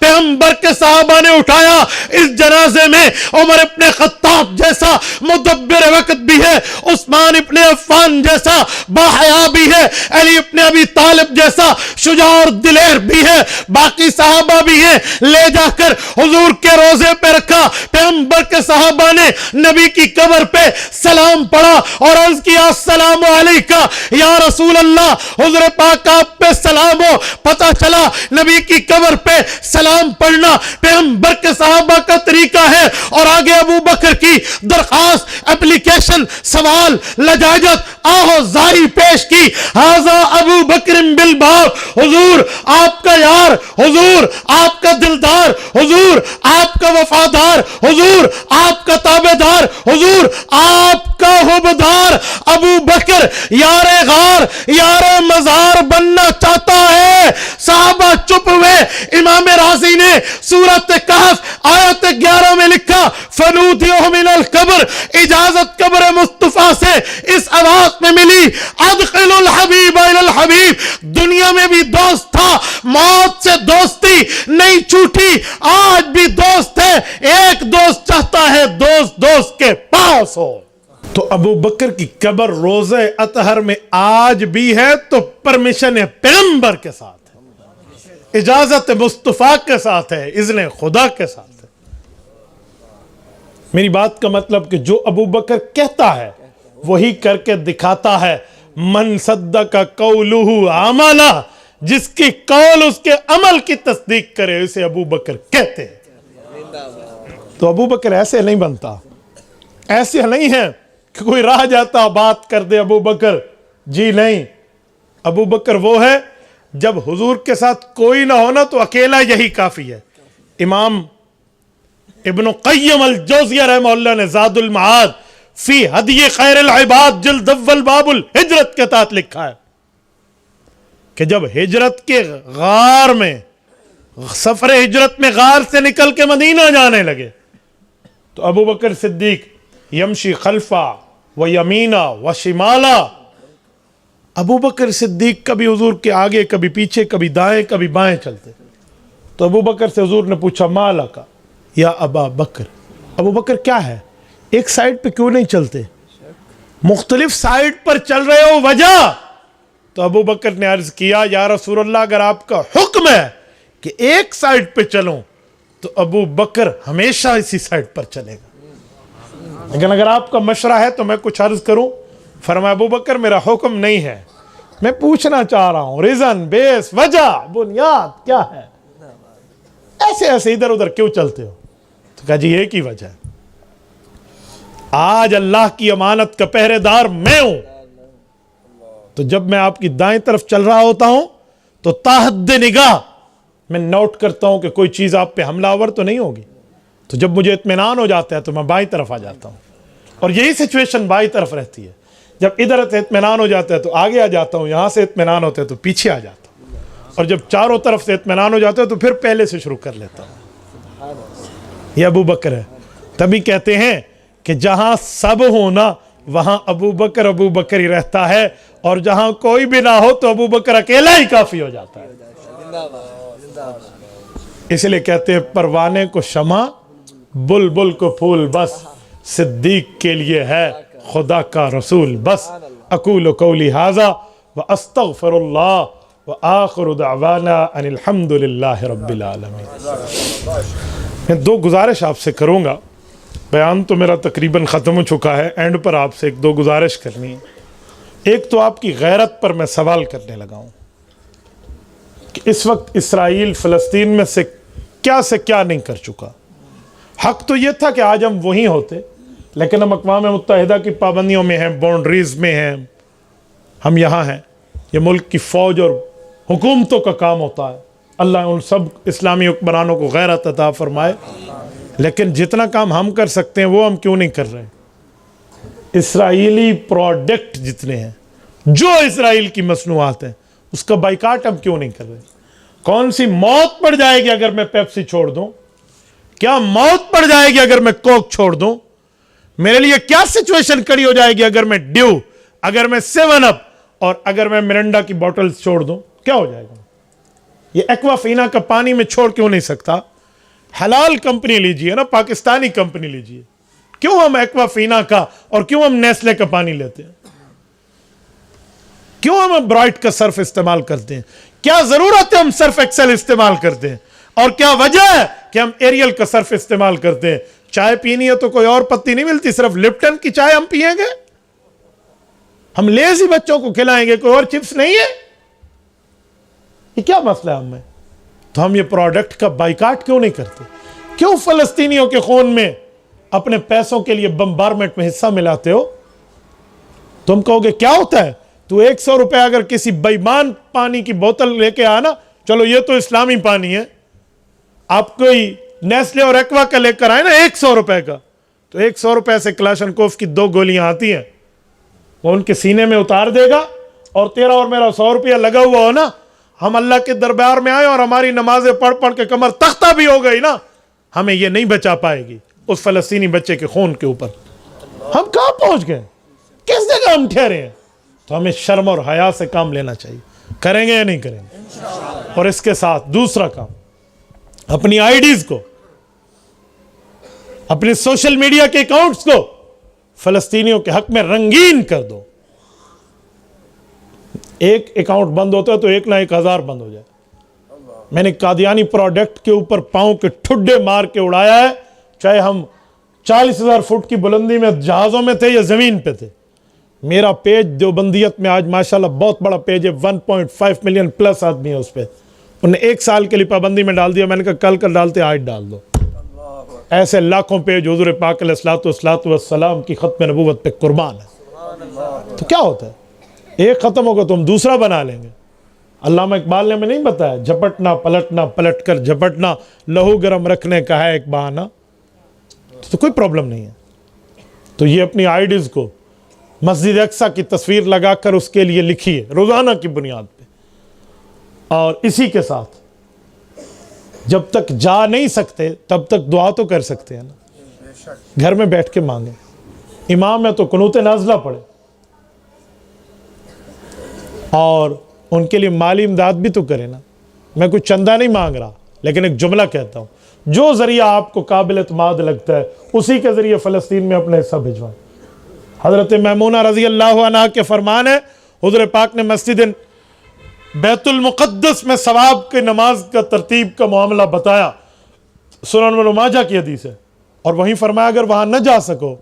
پیغمبر کے صحابہ نے اٹھایا. اس جنازے میں عمر ابن خطاب جیسا مدبر وقت بھی ہے, عثمان ابن عفان جیسا باحیا بھی ہے, علی ابن ابی طالب جیسا شجاع اور دلیر بھی ہے, باقی صحابہ بھی ہیں. لے جا کر حضور کے روزے پہ رکھا. پیغمبر کے صحابہ نے نبی کی قبر پہ سلام پڑھا اور عرض کیا السلام علیکہ یا رسول اللہ. حضور پاک آپ پہ سلام ہو. پتہ چلا نبی کی قبر پہ سلام پڑھنا پیغمبر کے صحابہ کا طریقہ ہے. اور آگے ابو بکر کی درخواست, اپلیکیشن, سوال, لجاجت, آہو زاری پیش کی. ھذا ابو بکر بالباب, حضور آپ کا یار, حضور آپ کا دلدار, حضور آپ کا وفادار, حضور آپ کا تابعدار, حضور آپ کا حبدار ابو بکر یار غار, یار مزار بننا چاہتا ہے. صحابہ چپ ہوئے. امام رازی نے سورۃ کہف آیت 11 میں لکھا فنودیہ من القبر, اجازت قبر مصطفیٰ سے اس آواز میں ملی ادخل الحبیب الی الحبیب. دنیا میں بھی دوست تھا, موت سے دوستی نہیں چھوٹی, آج بھی دوست ہے. ایک دوست چاہتا ہے دوست دوست کے پاس ہو. تو ابو بکر کی قبر روزہ اطہر میں آج بھی ہے تو پرمیشن پیغمبر کے ساتھ ہے, اجازت مصطفیٰ کے ساتھ ہے, اذن خدا کے ساتھ ہے. میری بات کا مطلب کہ جو ابو بکر کہتا ہے وہی کر کے دکھاتا ہے. من صدق قولہ عملہ, جس کی قول اس کے عمل کی تصدیق کرے اسے ابو بکر کہتے ہیں. تو ابو بکر ایسے نہیں بنتا, ایسے نہیں ہے کہ کوئی راہ جاتا بات کر دے ابو بکر. جی نہیں, ابو بکر وہ ہے جب حضور کے ساتھ کوئی نہ ہونا تو اکیلا یہی کافی ہے. امام ابن قیم الجوزیہ رحمہ اللہ نے زاد المعاد فی ہدی خیر العباد جلد اول باب الہجرت کے تحت لکھا ہے کہ جب ہجرت کے غار میں, سفر ہجرت میں غار سے نکل کے مدینہ جانے لگے تو ابو بکر صدیق یمشی خلفہ و یمینہ و شمالہ. ابو بکر صدیق کبھی حضور کے آگے, کبھی پیچھے, کبھی دائیں کبھی بائیں چلتے. تو ابو بکر سے حضور نے پوچھا مالا کا یا ابا بکر, ابو بکر کیا ہے, ایک سائیڈ پہ کیوں نہیں چلتے, مختلف سائیڈ پر چل رہے ہو, وجہ؟ تو ابو بکر نے عرض کیا یا رسول اللہ اگر آپ کا حکم ہے کہ ایک سائیڈ پہ چلوں تو ابو بکر ہمیشہ اسی سائیڈ پر چلے گا, لیکن اگر آپ کا مشورہ ہے تو میں کچھ عرض کروں. فرمایا ابو بکر میرا حکم نہیں ہے, میں پوچھنا چاہ رہا ہوں ریزن, بیس, وجہ, بنیاد کیا ہے, ایسے ایسے ادھر ادھر کیوں چلتے ہو؟ تو کہا جی ایک ہی وجہ ہے, آج اللہ کی امانت کا پہرے دار میں ہوں. تو جب میں آپ کی دائیں طرف چل رہا ہوتا ہوں تو تاحد نگاہ میں نوٹ کرتا ہوں کہ کوئی چیز آپ پہ حملہ آور تو نہیں ہوگی. تو جب مجھے اطمینان ہو جاتا ہے تو میں بائیں طرف آ جاتا ہوں, اور یہی سچویشن بائیں طرف رہتی ہے. جب ادھر سے اطمینان ہو جاتا ہے تو آگے آ جاتا ہوں, یہاں سے اطمینان ہوتا ہے تو پیچھے آ جاتا ہوں, اور جب چاروں طرف سے اطمینان ہو جاتا ہے تو پھر پہلے سے شروع کر لیتا ہوں. یہ ابو بکر ہے. تبھی کہتے ہیں کہ جہاں سب ہونا وہاں ابو بکر ہی رہتا ہے, اور جہاں کوئی بھی نہ ہو تو ابو بکر اکیلا ہی کافی ہو جاتا ہے. اس لیے کہتے ہیں پروانے کو شمع, بلبل کو پھول, بس صدیق کے لیے ہے خدا کا رسول بس. اقول قولی ھذا واستغفر اللہ وآخر دعوانا ان الحمد للہ رب العالمین. میں دو گزارش آپ سے کروں گا, بیان تو میرا تقریباً ختم ہو چکا ہے, اینڈ پر آپ سے ایک دو گزارش کرنی ہے. ایک تو آپ کی غیرت پر میں سوال کرنے لگا ہوں کہ اس وقت اسرائیل فلسطین میں سے کیا نہیں کر چکا. حق تو یہ تھا کہ آج ہم وہیں ہوتے, لیکن ہم اقوام متحدہ کی پابندیوں میں ہیں, باؤنڈریز میں ہیں, ہم یہاں ہیں. یہ ملک کی فوج اور حکومتوں کا کام ہوتا ہے. اللہ ان سب اسلامی حکمرانوں کو غیرت عطا فرمائے, لیکن جتنا کام ہم کر سکتے ہیں وہ ہم کیوں نہیں کر رہے؟ اسرائیلی پروڈکٹ جتنے ہیں, جو اسرائیل کی مصنوعات ہیں, اس کا بائیکاٹ ہم کیوں نہیں کر رہے؟ کون سی موت پڑ جائے گی اگر میں پیپسی چھوڑ دوں؟ کیا موت پڑ جائے گی اگر میں کوک چھوڑ دوں؟ میرے لیے کیا سچویشن کھڑی ہو جائے گی اگر میں ڈیو, اگر میں 7 اپ اور اگر میں مرنڈا کی بوٹلز چھوڑ دوں؟ کیا ہو جائے گا؟ یہ ایکوافینا کا پانی میں چھوڑ کیوں نہیں سکتا؟ حلال کمپنی لیجئے نا، پاکستانی کمپنی لیجئے. کیوں ہم ایکوافینا کا اور کیوں ہم نیسلے کا پانی لیتے ہیں؟ کیوں ہم برائٹ کا صرف استعمال کرتے ہیں؟ کیا ضرورت ہے ہم صرف ایکسل استعمال کرتے ہیں؟ اور کیا وجہ ہے کہ ہم ایریل کا صرف استعمال کرتے ہیں؟ چائے پینی ہے تو کوئی اور پتی نہیں ملتی، صرف لپٹن کی چائے ہم پیئیں گے؟ ہم لیزی بچوں کو کھلائیں گے، کوئی اور چپس نہیں ہے؟ یہ کیا مسئلہ ہے ہم میں؟ تو ہم یہ پروڈکٹ کا بائیکاٹ کیوں نہیں کرتے؟ کیوں فلسطینیوں کے خون میں اپنے پیسوں کے لیے بمبارمنٹ میں حصہ ملاتے ہو؟ تم کہو گے کیا ہوتا ہے؟ تو 100 روپے اگر کسی بےمان پانی کی بوتل لے کے آنا، چلو یہ تو اسلامی پانی ہے، آپ کوئی نیسلے اور ایکوا کا لے کر آئے نا 100 روپے کا، تو 100 روپے سے کلاشنکوف کی 2 گولیاں آتی ہیں، وہ ان کے سینے میں اتار دے گا، اور تیرا اور میرا 100 روپیہ لگا ہوا ہو نا، ہم اللہ کے دربار میں آئے اور ہماری نمازیں پڑھ پڑھ کے کمر تختہ بھی ہو گئی نا، ہمیں یہ نہیں بچا پائے گی اس فلسطینی بچے کے خون کے اوپر. ہم کہاں پہنچ گئے؟ کس جگہ ہم ٹھہرے ہیں؟ تو ہمیں شرم اور حیا سے کام لینا چاہیے. کریں گے یا نہیں کریں گے؟ اور اس کے ساتھ دوسرا کام، اپنی آئی ڈیز کو، اپنے سوشل میڈیا کے اکاؤنٹس کو فلسطینیوں کے حق میں رنگین کر دو. ایک اکاؤنٹ بند ہوتا ہے تو 1 نہ 1000 بند ہو جائے. میں نے قادیانی پروڈکٹ کے اوپر پاؤں کے ٹھڈے مار کے اڑایا ہے، چاہے ہم 40,000 فٹ کی بلندی میں جہازوں میں تھے یا زمین پہ تھے. میرا پیج دیوبندیت میں آج ماشاءاللہ بہت بڑا پیج ہے، 1.5 ملین پلس آدمی ہے اس پہ. انہیں 1 سال کے لیے پابندی میں ڈال دیا، میں نے کہا کل کل ڈالتے آج ڈال دو. ایسے لاکھوں پیج حضور پاک علیہ الصلوۃ والسلام کی ختم نبوت پہ قربان ہے. تو کیا ہوتا ہے؟ ایک ختم ہوگا تو ہم دوسرا بنا لیں گے. علامہ اقبال نے ہمیں نہیں بتایا جھپٹنا پلٹنا، پلٹ کر جھپٹنا لہو گرم رکھنے کا ہے ایک بہانہ؟ تو کوئی پرابلم نہیں ہے. تو یہ اپنی آئی ڈیز کو مسجد اقصیٰ کی تصویر لگا کر اس کے لیے لکھیے روزانہ کی بنیاد پہ. اور اسی کے ساتھ جب تک جا نہیں سکتے تب تک دعا تو کر سکتے ہیں نا، گھر میں بیٹھ کے مانگیں. امام ہے تو قنوت نازلہ پڑھے، اور ان کے لیے مالی امداد بھی تو کرے نا. میں کوئی چندہ نہیں مانگ رہا، لیکن ایک جملہ کہتا ہوں، جو ذریعہ آپ کو قابل اعتماد لگتا ہے اسی کے ذریعے فلسطین میں اپنے حصہ بھجوائیں. حضرت میمونہ رضی اللہ عنہ کے فرمان ہے، حضور پاک نے مسجد بیت المقدس میں ثواب کے نماز کا ترتیب کا معاملہ بتایا، سنن ابن ماجہ کی حدیث ہے، اور وہیں فرمایا اگر وہاں نہ جا سکو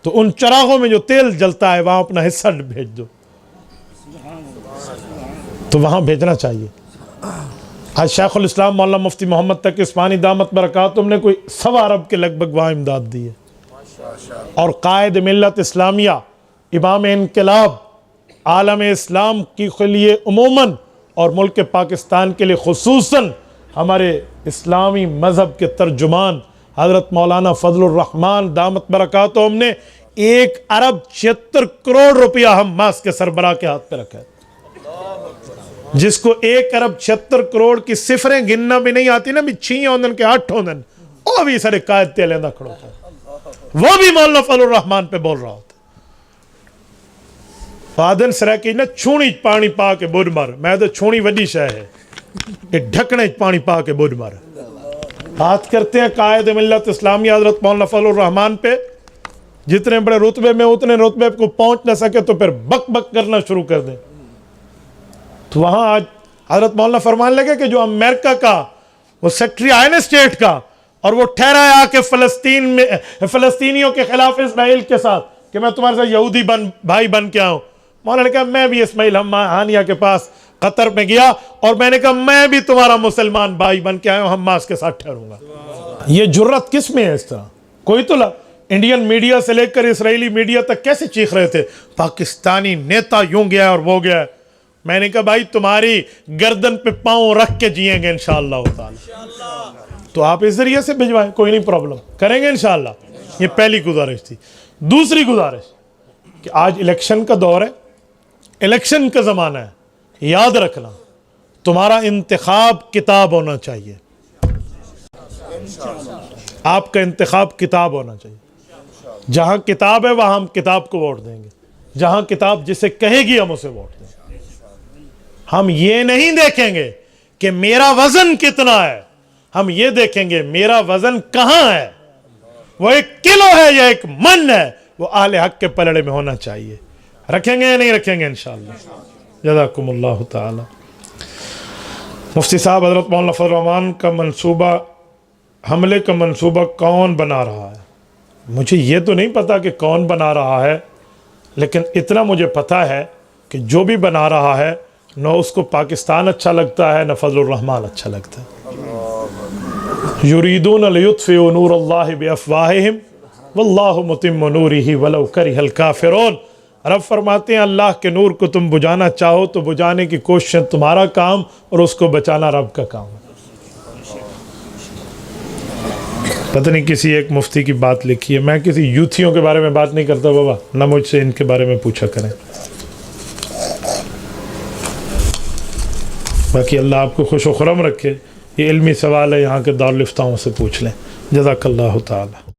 تو ان چراغوں میں جو تیل جلتا ہے وہاں اپنا حصہ بھیج دو. تو وہاں بھیجنا چاہیے. آج شیخ الاسلام مولانا مفتی محمد تقی عثمانی دامت برکاتہم نے کوئی 100 ارب کے لگ بھگ وہاں امداد دی ہے. اور قائد ملت اسلامیہ، امام انقلاب، عالم اسلام کے لیے عموماً اور ملک پاکستان کے لیے خصوصاً ہمارے اسلامی مذہب کے ترجمان حضرت مولانا فضل الرحمان دامت برکاتہم نے 1 ارب 76 کروڑ روپیہ ہم ماس کے سربراہ کے ہاتھ پہ رکھا ہے، جس کو 1 ارب 76 کروڑ کی صفریں گننا بھی نہیں آتی نا، بھی 6 ہوندن کے 8 ہوندن، وہ بھی سارے قائد تیلیندہ کھڑو تھا، وہ بھی مولانا فضل الرحمان پہ بول رہا ہوتا. فادن سرائکی نا چھونی پانی پا کے بود مار، میں تو چھونی وڈی شے ہے، یہ ڈھکنے پانی پا کے بود مار. بات کرتے ہیں قائد ملت اسلامی حضرت مولانا فضل الرحمان پہ، جتنے بڑے رتبے میں اتنے رتبے کو پہنچ نہ سکے تو پھر بک بک کرنا شروع کر دیں. تو وہاں آج حضرت مولانا فرمان لگے کہ جو امریکہ کا وہ سیکٹری آئے نا اسٹیٹ کا، اور وہ ٹھہرا ہے آ کے فلسطین میں فلسطینیوں کے خلاف اسرائیل کے ساتھ کہ میں تمہارے ساتھ یہودی بھائی بن کے آؤں. مولانا نے کہا میں بھی اسماعیل ہانیہ کے پاس قطر میں گیا اور میں نے کہا میں بھی تمہارا مسلمان بھائی بن کے آیا ہوں، حماس کے ساتھ ٹھہروں گا. یہ جرت کس میں ہے؟ اس طرح کوئی تو انڈین میڈیا سے لے کر اسرائیلی میڈیا تک کیسے چیخ رہے تھے پاکستانی نیتا یوں گیا اور وہ گیا. میں نے کہا بھائی تمہاری گردن پہ پاؤں رکھ کے جئیں گے انشاءاللہ تعالی. تو آپ اس ذریعے سے بھجوائیں، کوئی نہیں پرابلم، کریں گے انشاءاللہ. یہ پہلی گزارش تھی. دوسری گزارش کہ آج الیکشن کا دور ہے، الیکشن کا زمانہ ہے، یاد رکھنا تمہارا انتخاب کتاب ہونا چاہیے. آپ کا انتخاب کتاب ہونا چاہیے. جہاں کتاب ہے وہاں ہم کتاب کو ووٹ دیں گے، جہاں کتاب جسے کہے گی ہم اسے ووٹ دیں گے. ہم یہ نہیں دیکھیں گے کہ میرا وزن کتنا ہے، ہم یہ دیکھیں گے میرا وزن کہاں ہے، وہ 1 کلو ہے یا 1 من ہے، وہ اہل حق کے پلڑے میں ہونا چاہیے۔ رکھیں گے یا نہیں رکھیں گے انشاءاللہ؟ جزاکم اللہ تعالی۔ مفتی صاحب، حضرت مولانا فضل الرحمان کا منصوبہ، حملے کا منصوبہ کون بنا رہا ہے؟ مجھے یہ تو نہیں پتا کہ کون بنا رہا ہے، لیکن اتنا مجھے پتا ہے کہ جو بھی بنا رہا ہے نہ اس کو پاکستان اچھا لگتا ہے نہ فضل الرحمان اچھا لگتا ہے۔ یریدون لیطفئوا نور اللہ بافواہہم واللہ متم نورہ ولو کرہ الکافرون۔ رب فرماتے ہیں اللہ کے نور کو تم بجھانا چاہو تو بجھانے کی کوشش تمہارا کام، اور اس کو بچانا رب کا کام ہے۔ پتہ نہیں کسی ایک مفتی کی بات لکھی ہے، میں کسی یوتھیوں کے بارے میں بات نہیں کرتا بابا، نہ مجھ سے ان کے بارے میں پوچھا کریں۔ باقی اللہ آپ کو خوش و خرم رکھے، یہ علمی سوال ہے، یہاں کے دارالفتاؤں سے پوچھ لیں۔ جزاک اللہ تعالی۔